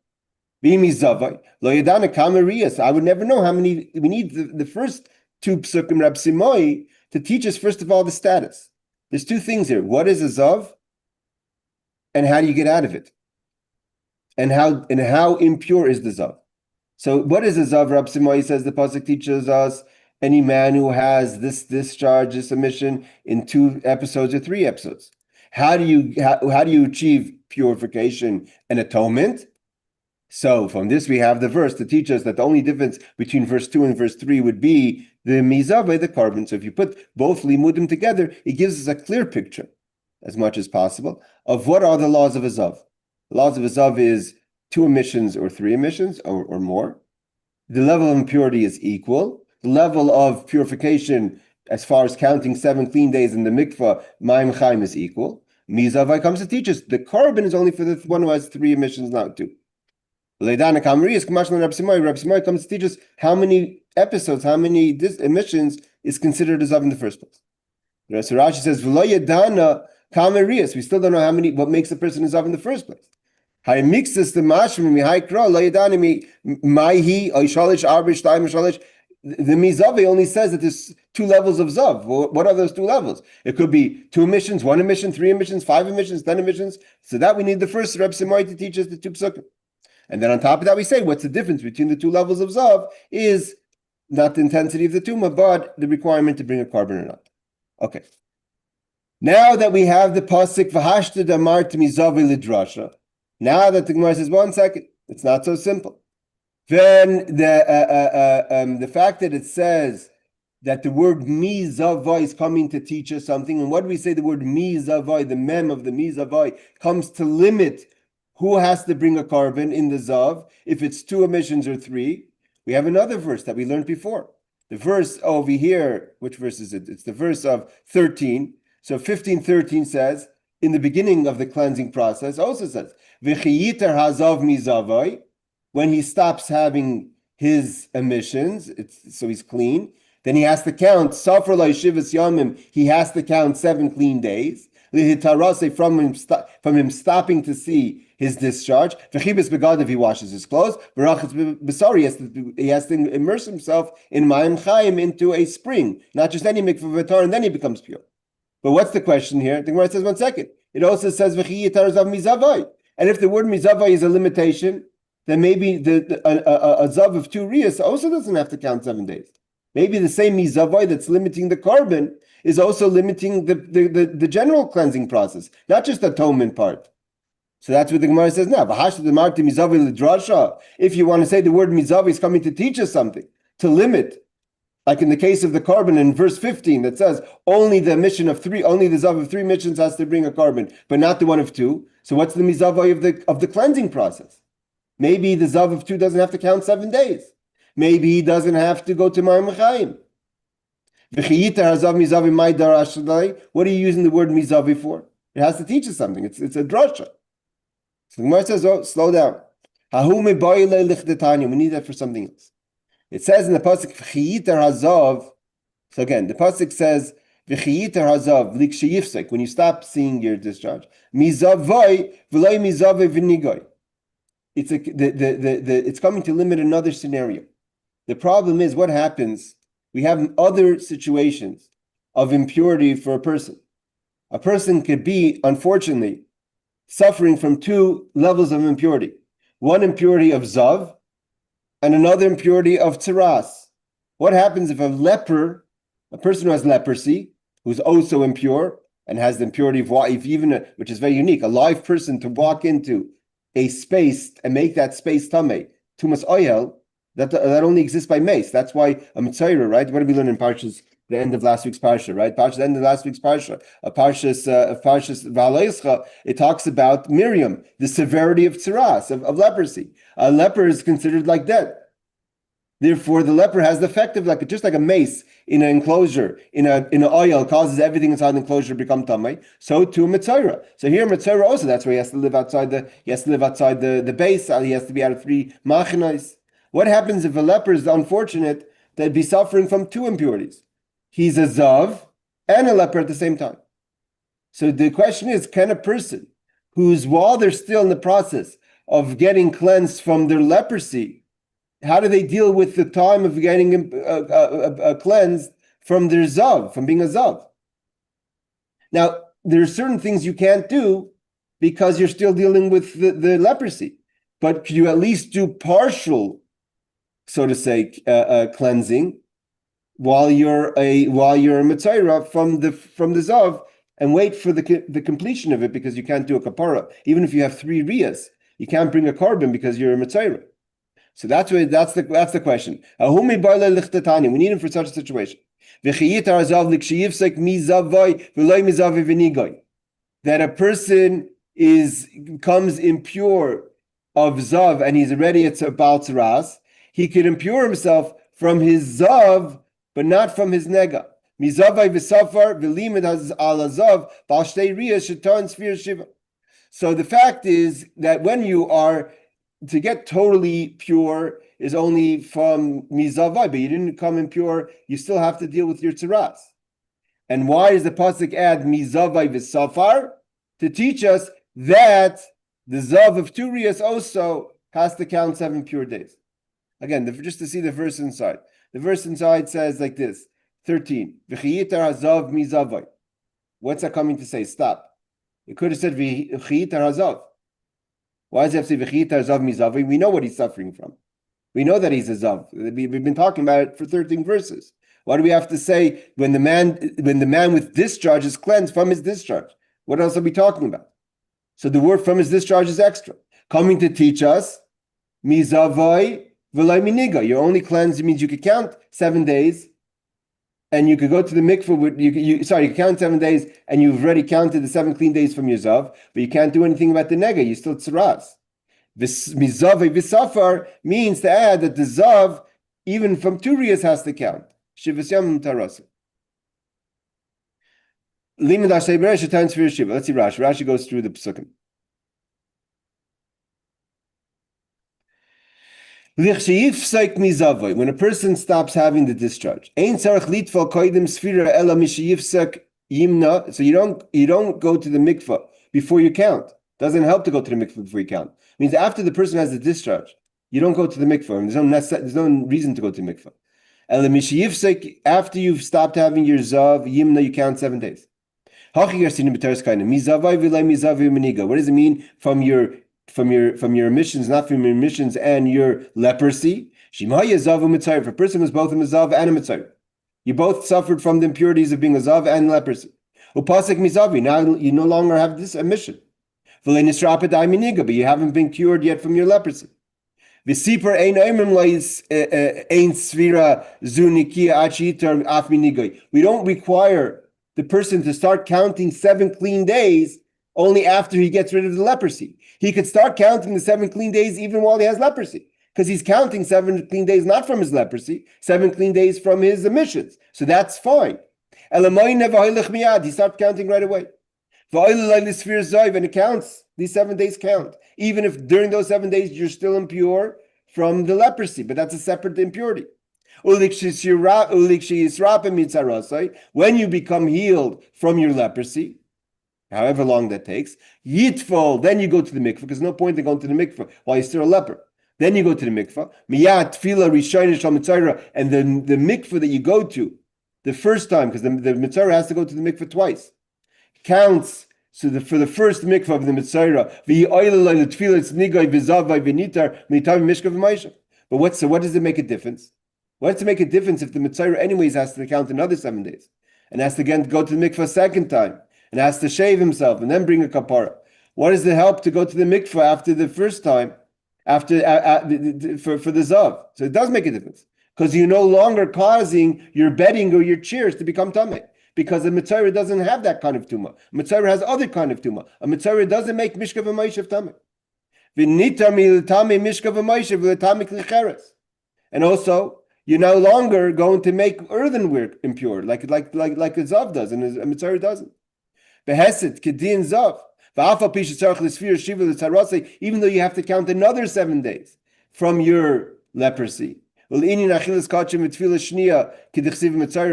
Be mizavai. Lo yadana kamariyas. I would never know how many. We need the first 2 psukim Rab Simai to teach us first of all the status. There's 2 things here. What is a zav, and how do you get out of it? And how impure is the zav? So what is a zav? Rab Simai says the pasuk teaches us any man who has this discharge, this emission in 2 episodes or 3 episodes. How do you achieve purification and atonement? So from this, we have the verse to teach us that the only difference between verse 2 and verse 3 would be the mizaveh, the carbon. So if you put both limudim together, it gives us a clear picture, as much as possible, of what are the laws of a zav. The laws of a zav is 2 emissions or 3 emissions or more. The level of impurity is equal. The level of purification, as far as counting 7 clean days in the mikvah, ma'im chaim, is equal. Mizaveh comes to teach us the carbon is only for the one who has 3 emissions, not 2. Rabbi Simai comes to teach us how many episodes, how many emissions is considered a zav in the first place. So Rashi says, we still don't know what makes a person a zav in the first place. The mizaveh only says that there's 2 levels of zav. What are those 2 levels? It could be 2 emissions, 1 emission, 3 emissions, 5 emissions, 10 emissions. So that we need the first Reb Simai to teach us the 2 psukim. And then on top of that, we say what's the difference between the 2 levels of zav is not the intensity of the tumah, but the requirement to bring a carbon or not. Okay. Now that we have the pasuk v'hashta damar t'mizaveh lidrasha, now that the Gemara says, 1 second, it's not so simple. Then the fact that it says that the word mizavai is coming to teach us something, and what do we say the word mizavai, the mem of the mizavai, comes to limit who has to bring a carbon in the zav, if it's 2 emissions or 3. We have another verse that we learned before. The verse over here, which verse is it? It's the verse of 13. So 15:13 says, in the beginning of the cleansing process, also says, V'chiyiter hazav mizavai, when he stops having his emissions, so he's clean, then he has to count, Safar la yeshivas yamim, he has to count 7 clean days. Lihitarase, from him stopping to see his discharge. V'chibes begad, if he washes his clothes. V'rachas b'sari, he has to immerse himself in ma'im chaim, into a spring, not just any mikveh v'tar, and then he becomes pure. But what's the question here? The Gemara says, 1 second. It also says v'chiyitar zav mizavai, and if the word mizavai is a limitation, then maybe a zav of 2 riyas also doesn't have to count 7 days. Maybe the same mizavai that's limiting the carbon is also limiting the general cleansing process, not just the atonement part. So that's what the Gemara says now. If you want to say the word mizavi is coming to teach us something, to limit, like in the case of the carbon in verse 15 that says only the emission of 3, only the zav of 3 emissions has to bring a carbon, but not the one of 2. So what's the mizavi of the cleansing process? Maybe the zav of 2 doesn't have to count 7 days. Maybe he doesn't have to go to Ma'im Chaim. What are you using the word mizavi for? It has to teach us something. It's a drasha. So the Gemara says, oh, slow down. We need that for something else. It says in the pasuk v'chiyitar hazav. So again, the pasuk says v'chiyitar hazav liksheyifsek, when you stop seeing your discharge. Mizavai v'lay mizavai v'nigoy. It's coming to limit another scenario. The problem is what happens. We have other situations of impurity for a person. A person could be, unfortunately, suffering from 2 levels of impurity. One impurity of zav, and another impurity of tzaras. What happens if a leper, a person who has leprosy, who's also impure, and has the impurity of which is very unique, a live person to walk into a space and make that space tamei, tumas oyel, that only exists by mace. That's why a Metzorah, right? What did we learn in Parshas, the end of last week's Parsha, right? Parshas, the end of last week's Parsha, Parshas V'aleischa, it talks about Miriam, the severity of tzaras, of leprosy. A leper is considered like dead. Therefore, the leper has the effect of just like a mace in an enclosure, in an oil, causes everything inside the enclosure to become tamei. So too a Metzorah. So here Metzorah also, that's where he has to live outside the base. He has to be out of 3 machinais. What happens if a leper is unfortunate that be suffering from 2 impurities? He's a zav and a leper at the same time. So the question is, can a person who's, while they're still in the process of getting cleansed from their leprosy, how do they deal with the time of getting cleansed from their zav, from being a zav? Now, there are certain things you can't do because you're still dealing with the leprosy, but could you at least do partial, so to say, cleansing while you're a Metzorah from the zav, and wait for the completion of it, because you can't do a kapara. Even if you have 3 riyas, You can't bring a korban because you're a Metzorah. So that's the question. We need him for such a situation. That a person becomes impure of zav and he's already at Baal Tzaras, he could impure himself from his zav, but not from his nega. So the fact is that when you are to get totally pure is only from mizavai, but you didn't become impure, you still have to deal with your tzaras. And why does the pasuk add mizavai v'safar? To teach us that the zav of Turias also has to count 7 pure days. Again, just to see the verse inside. The verse inside says like this, 13. V'chiyitar hazav mizavai. What's that coming to say? Stop. It could have said v'chiyitar hazav. Why does it have to say v'chiyitar hazav mizavai? We know what he's suffering from. We know that he's a zav. We've been talking about it for 13 verses. Why do we have to say when the man with discharge is cleansed from his discharge? What else are we talking about? So the word from his discharge is extra. Coming to teach us, mizavai v'lai miniga. You're only cleansed, it means you could count 7 days, and you could go to the mikveh with, you can count 7 days, and you've already counted the 7 clean days from your zav, but you can't do anything about the nega, you're still tzaras. Mizavai v'safar means to add that the zav, even from Turias, has to count. Shivas yam tarasa. Let's see Rashi. Rashi goes through the psukim. When a person stops having the discharge, so you don't go to the mikvah before you count. Doesn't help to go to the mikvah before you count. It means after the person has the discharge, you don't go to the mikvah. And there's no reason to go to the mikvah. After you've stopped having your zav yimna, you count 7 days. What does it mean from your emissions, not from your emissions and your leprosy? If a person was both a zav and a Metzorah, you both suffered from the impurities of being a zav and leprosy. Now you no longer have this emission. But you haven't been cured yet from your leprosy. We don't require the person to start counting 7 clean days only after he gets rid of the leprosy. He could start counting the 7 clean days even while he has leprosy, because he's counting 7 clean days not from his leprosy, 7 clean days from his emissions. So that's fine. He starts counting right away. And it counts. These 7 days count. Even if during those 7 days you're still impure from the leprosy, but that's a separate impurity. When you become healed from your leprosy, however long that takes, yitfol, then you go to the mikveh, because no point in going to the mikveh while you're still a leper. Then you go to the mikveh, and then the mikveh that you go to the first time, because the Metzorah has to go to the mikveh twice, counts. So for the first mikveh of the Metzorah, but what does it make a difference? What does it make a difference if the Metzorah anyways has to count another 7 days and has to again go to the mikveh a second time and has to shave himself and then bring a kapara? What does it help to go to the mikveh after the first time, for the zav? So it does make a difference, because you're no longer causing your bedding or your chairs to become tameh, because a Metzorah doesn't have that kind of tumah. A Metzorah has other kind of tumah. A Metzorah doesn't make mishkav v'maishav tameh. And also, you're no longer going to make earthenware impure, like a zav does, and a Metzorah doesn't. Beheset kedin zav. Even though you have to count another 7 days from your leprosy. And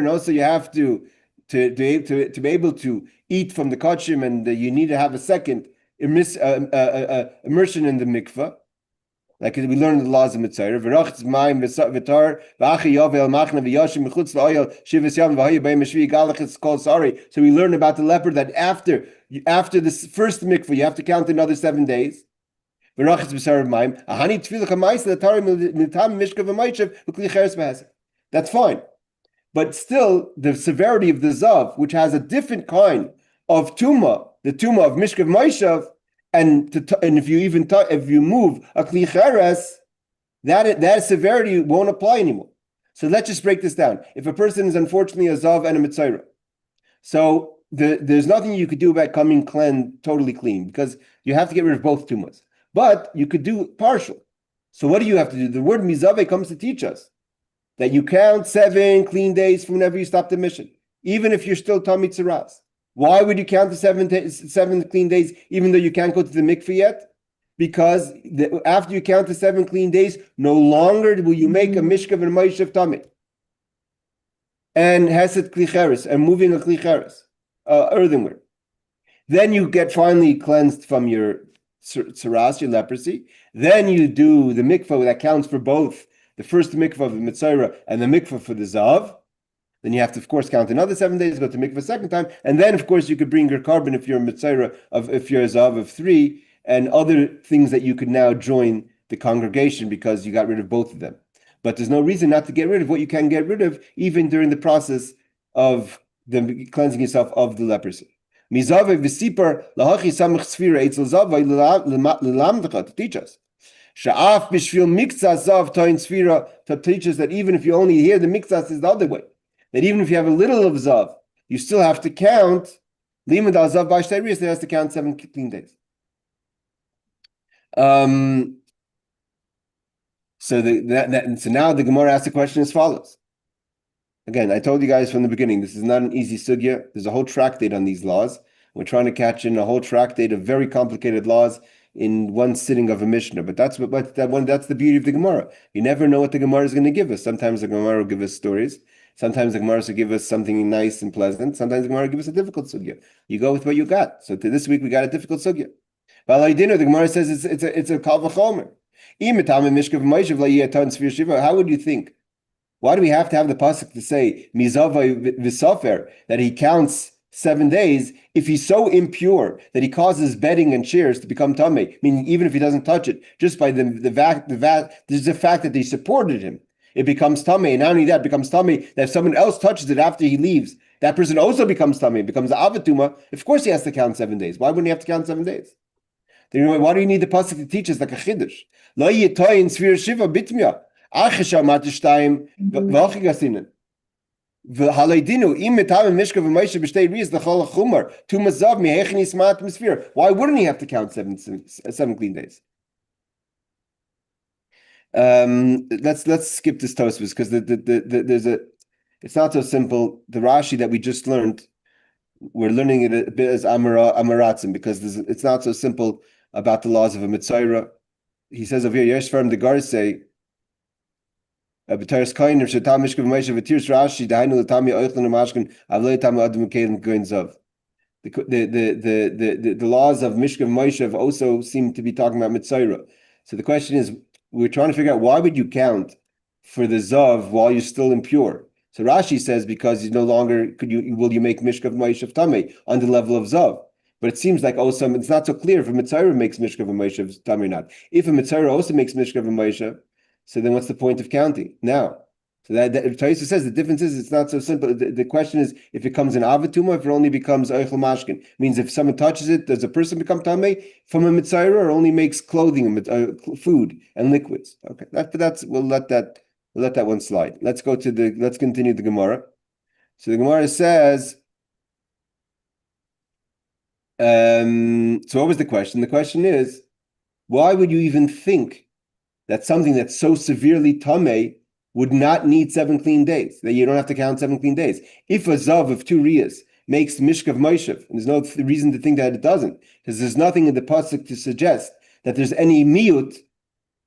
also you have to be able to eat from the kachim, and you need to have a second immersion in the mikveh. Like we learn the laws of Metzorah. So we learn about the leper that after this first mikveh, you have to count another 7 days. That's fine. But still, the severity of the zav, which has a different kind of tumah, the tumah of mishkav maishav, and if you if you move a kli cheres, that severity won't apply anymore. So let's just break this down. If a person is unfortunately a zav and a Metzorah, so there's nothing you could do about coming totally clean, because you have to get rid of both tumas. But you could do partial. So what do you have to do? The word mizave comes to teach us that you count 7 clean days from whenever you stop the mission, even if you're still tummy tzaras. Why would you count the 7 clean days, even though you can't go to the mikveh yet? Because after you count the 7 clean days, no longer will you make a mishkav and ma'ishav tummy and hesed klicheres and moving a klicheres, earthenware. Then you get finally cleansed from your tzaras, your leprosy. Then you do the mikvah that counts for both the first mikvah of the Metzorah and the mikvah for the zav. Then you have to, of course, count another 7 days, go to mikvah a second time, and then, of course, you could bring your carbon if you're a Metzorah if you're a zav of 3, and other things that you could now join the congregation because you got rid of both of them. But there's no reason not to get rid of what you can get rid of, even during the process of the cleansing yourself of the leprosy. To teach us. To teach us that even if you only hear the mikzas is the other way, that even if you have a little of zav, you still have to count. Limud al zav b'ashtayrius, there has to count 7 clean days. So now the Gemara asks the question as follows. Again, I told you guys from the beginning, this is not an easy sugya. There's a whole tractate on these laws. We're trying to catch in a whole tractate of very complicated laws in one sitting of a Mishnah. But that's the beauty of the Gemara. You never know what the Gemara is going to give us. Sometimes the Gemara will give us stories. Sometimes the Gemara will give us something nice and pleasant. Sometimes the Gemara will give us a difficult sugya. You go with what you got. So this week we got a difficult sugya. The Gemara says it's a kal v'chomer. How would you think? Why do we have to have the pasuk to say mizavai v'sofer, that he counts 7 days, if he's so impure that he causes bedding and chairs to become tamei? Meaning, even if he doesn't touch it, just by there's the fact that they supported him, it becomes tamei. And not only that, it becomes tamei that if someone else touches it after he leaves, that person also becomes tamei, becomes the avatuma. Of course, he has to count 7 days. Why wouldn't he have to count 7 days? Why do you need the pasuk to teach us like a chiddush? Lo yitoyin svir shiva bitmya achisha matishtayim v'alchigasinen v'haleidinu im metam mishka v'maisha b'shtei riyas l'chol chumar tu mazav mihechin yismat misfir. Why wouldn't he have to count 7 clean days? Let's skip this Tosfos because it's not so simple. The Rashi that we just learned, we're learning it a bit as Amaratzim because it's not so simple about the laws of a Metzorah. He says over here, Yesh Farm the Garsei, B'taris Kainer, Shetam Mishkav Moshe, V'tirs Rashi, Dahainu L'tami Oichlin Amashkin, Avlei Tam Adam Kelim Goin Zav. The laws of Mishkav Moshe also seem to be talking about Metzorah. So the question is, we're trying to figure out why would you count for the Zav while you're still impure? So Rashi says because you no longer will you make Mishkav Moshe Tamei on the level of Zav. But it seems like also it's not so clear if a Metzorah makes Mishkav Moshe Tamei or not. If a Metzorah also makes Mishkav Moshe, so then what's the point of counting now? So that Taisa says the difference is it's not so simple. The question is if it comes in Avatuma, if it only becomes Eichel Mashkin. Means if someone touches it, does a person become Tamei from a Metzorah or only makes clothing, food and liquids? Okay, we'll let that one slide. Let's continue the Gemara. So the Gemara says, so what was the question? The question is, why would you even think that something that's so severely tamei would not need 7 clean days, that you don't have to count 7 clean days? If a zav of 2 riyas makes mishkav moshev, and there's no reason to think that it doesn't, because there's nothing in the pasuk to suggest that there's any miyut.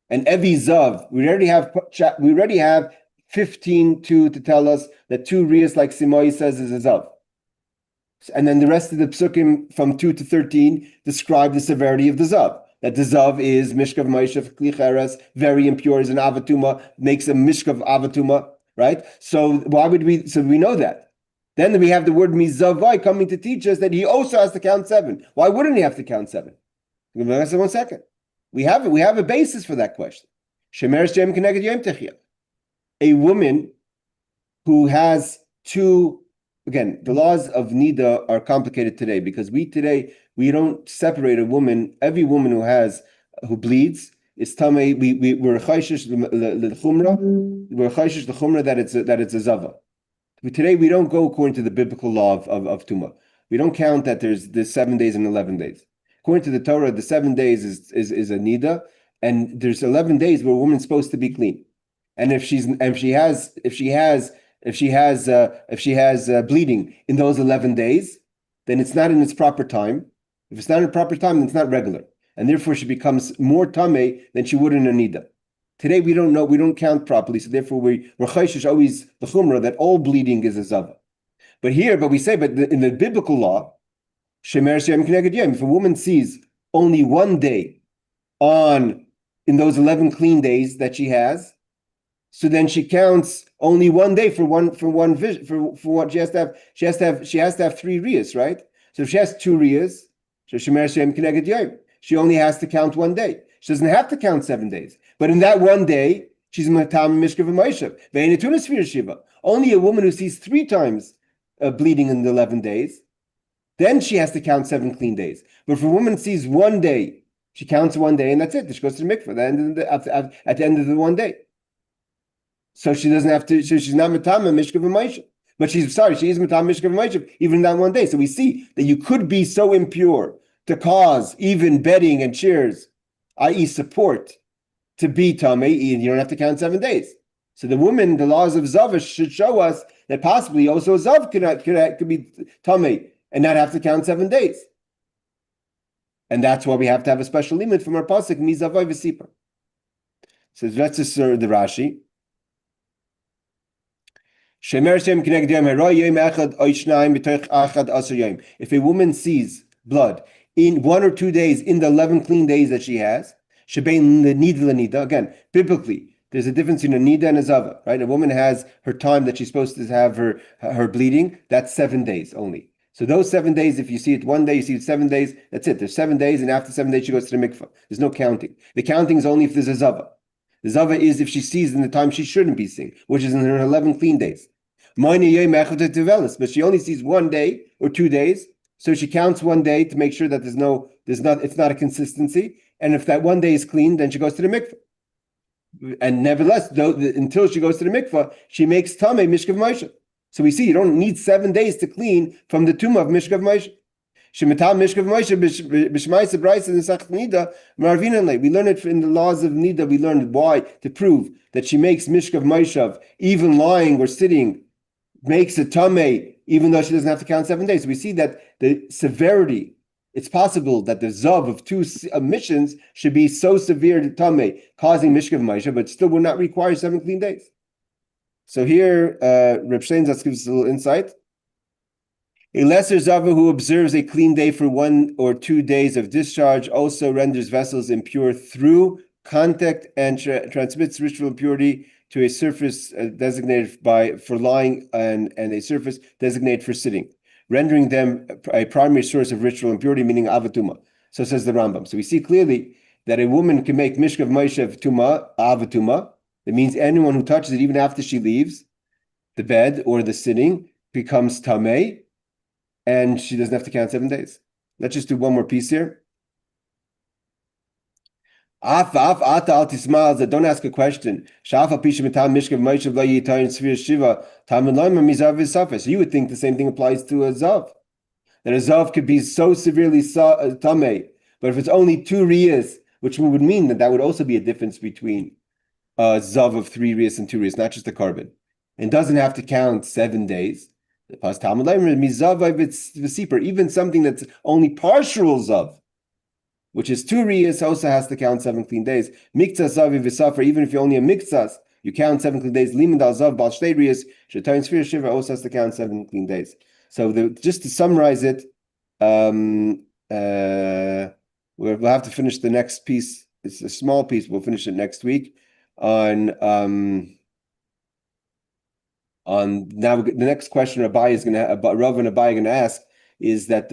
And Evi Zav, we already have 15 to tell us that 2 riyas, like Simai says, is a Zav. And then the rest of the psukim from 2 to 13 describe the severity of the Zav. That the Zav is Mishkav Moshev Klicheres, very impure, is an Avatuma, makes a Mishkav Avatuma, right? So we know that. Then we have the word Mizavai coming to teach us that he also has to count 7. Why wouldn't he have to count 7? Give me 1 second. We have a basis for that question. A woman who has 2 again, the laws of Nida are complicated today because we don't separate a woman. Every woman who bleeds is tamei. We're chayshish l'chumra. We're chayshish l'chumra that it's a zava. Today we don't go according to the biblical law of Tumah. We don't count that there's 7 days and 11 days. According to the Torah, the 7 days is a nida, and there's 11 days where a woman's supposed to be clean. And if she has bleeding in those 11 days, then it's not in its proper time. If it's not in the proper time, then it's not regular, and therefore she becomes more tamei than she would in a nida. Today we don't know, we don't count properly, so therefore we're chayshish always the chumrah that all bleeding is a zava. But we say, in the biblical law, shemer shem k'neged yom, if a woman sees only 1 day in those 11 clean days that she has, so then she counts only 1 day for what she has to have. She has to have 3 riyas, right? So if she has 2 riyas, so shemer shem k'neged yom, she only has to count 1 day. She doesn't have to count 7 days. But in that 1 day, she's matam mishkav v'moishav. Ve'enetuna sfira shiva. Only a woman who sees 3 times bleeding in the 11 days, then she has to count 7 clean days. But if a woman sees 1 day, she counts 1 day and that's it. She goes to the mikveh at the end of the 1 day. So she doesn't have to. So she's not matam mishkav v'moishav. But she is matam mishkav v'moishav even in that 1 day. So we see that you could be so impure to cause even bedding and chairs, i.e., support, to be tamei, you don't have to count 7 days. So the laws of Zav should show us that possibly also a Zav could be tamei and not have to count 7 days. And that's why we have to have a special limit from our pasuk mi zavai v'sipar. So let's just the Rashi. If a woman sees blood in 1 or 2 days in the 11 clean days that she has, again, biblically, there's a difference in a nida and a zava, right? A woman has her time that she's supposed to have her bleeding, that's 7 days only. So those 7 days, if you see it 1 day, you see it 7 days, that's it. There's 7 days, and after 7 days, she goes to the mikvah. There's no counting. The counting is only if there's a zava. The zava is if she sees in the time she shouldn't be seeing, which is in her 11 clean days. But she only sees 1 day or 2 days, so she counts 1 day to make sure that it's not a consistency. And if that 1 day is clean, then she goes to the mikvah. And nevertheless, until she goes to the mikvah, she makes tamei mishkav Moshe. So we see you don't need 7 days to clean from the tumah of mishkav Moshe. Shematam mishkav Moshe b'shma'is b'rais in Sach Nida marvinanle. We learn it in the laws of Nida. We learned why to prove that she makes mishkav Moshe even lying or sitting makes a tamei even though she doesn't have to count 7 days. So we see that the severity. It's possible that the zav of 2 missions should be so severe to tamei, causing mishkav Moshe, but still would not require 7 clean days. So here, Reb Steinzatz gives us a little insight. A lesser zava who observes a clean day for 1 or 2 days of discharge also renders vessels impure through contact and transmits ritual impurity to a surface designated for lying and a surface designated for sitting, rendering them a primary source of ritual impurity, meaning avatuma. So says the Rambam. So we see clearly that a woman can make mishkav Moshe tuma, avatuma. That means anyone who touches it, even after she leaves the bed or the sitting, becomes tamei, and she doesn't have to count 7 days. Let's just do one more piece here. Don't ask a question. So you would think the same thing applies to a zav. That a zav could be so severely tamei, but if it's only 2 riyas, which would mean that would also be a difference between a zav of 3 riyas and 2 riyas, not just a carbon, and doesn't have to count 7 days. Even something that's only partial zav, which is 2 riyas, also has to count 7 clean days. Miktzah zavi v'safar, even if you're only a miktzah, you count 7 clean days. Limud al zav bal shtei riyas, shetayin sfira shiva also has to count 7 clean days. So just to summarize it, we'll have to finish the next piece. It's a small piece. We'll finish it next week. On now the next question Rav and Abai are going to ask is that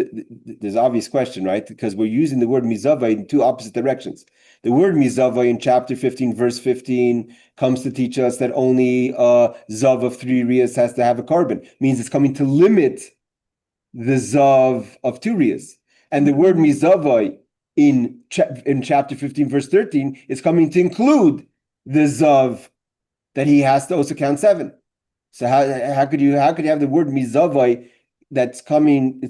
there's an obvious question, right? Because we're using the word mizava in two opposite directions. The word mizava in chapter 15, verse 15, comes to teach us that only a zav of 3 riyas has to have a carbon. Means it's coming to limit the zav of 2 riyas. And the word mizava in chapter 15, verse 13, is coming to include the zav that he has to also count 7. So how could you have the word mizavai that's coming?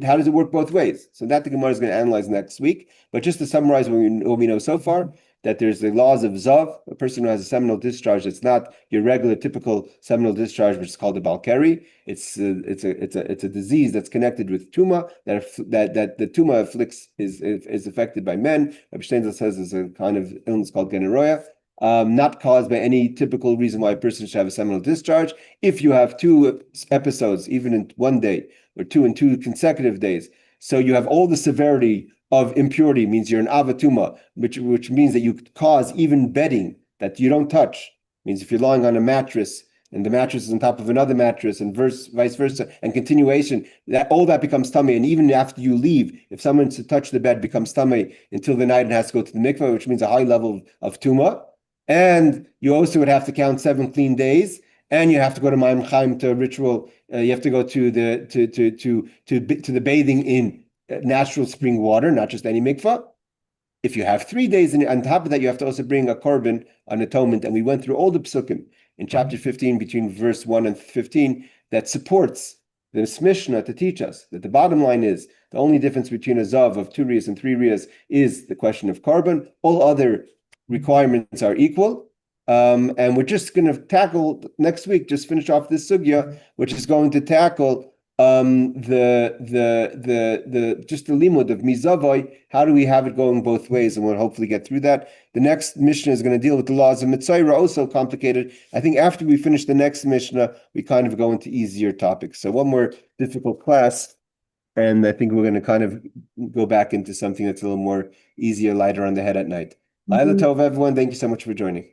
How does it work both ways? So that the Gemara is going to analyze next week. But just to summarize what we know so far, that there's the laws of zav, a person who has a seminal discharge that's not your regular typical seminal discharge, which is called a balkari. It's a disease that's connected with tumah that the tumah afflicts is affected by men. Rabbi Steinzl says is a kind of illness called gonorrhea. Not caused by any typical reason why a person should have a seminal discharge. If you have 2 episodes, even in one day, or 2 in 2 consecutive days, so you have all the severity of impurity, means you're an avatuma, which means that you cause even bedding that you don't touch. Means if you're lying on a mattress and the mattress is on top of another mattress and vice versa, and continuation, that all that becomes tummy. And even after you leave, if someone to touch the bed becomes tummy until the night and has to go to the mikveh, which means a high level of tumah. And you also would have to count 7 clean days, and you have to go to Mayim Chaim to a ritual. You have to go to the bathing in natural spring water, not just any mikvah. If you have 3 days, on top of that, you have to also bring a korban, an atonement. And we went through all the psukim in chapter 15, between verse 1 and 15, that supports this Mishnah to teach us that the bottom line is the only difference between a zav of 2 riyas and 3 riyas is the question of korban. All other requirements are equal, and we're just going to tackle next week. Just finish off this sugya, which is going to tackle the limud of mizavai. How do we have it going both ways? And we'll hopefully get through that. The next Mishnah is going to deal with the laws of Metzorah, also complicated. I think after we finish the next Mishnah, we kind of go into easier topics. So one more difficult class, and I think we're going to kind of go back into something that's a little more easier, lighter on the head at night. Laila Tov, everyone. Thank you so much for joining.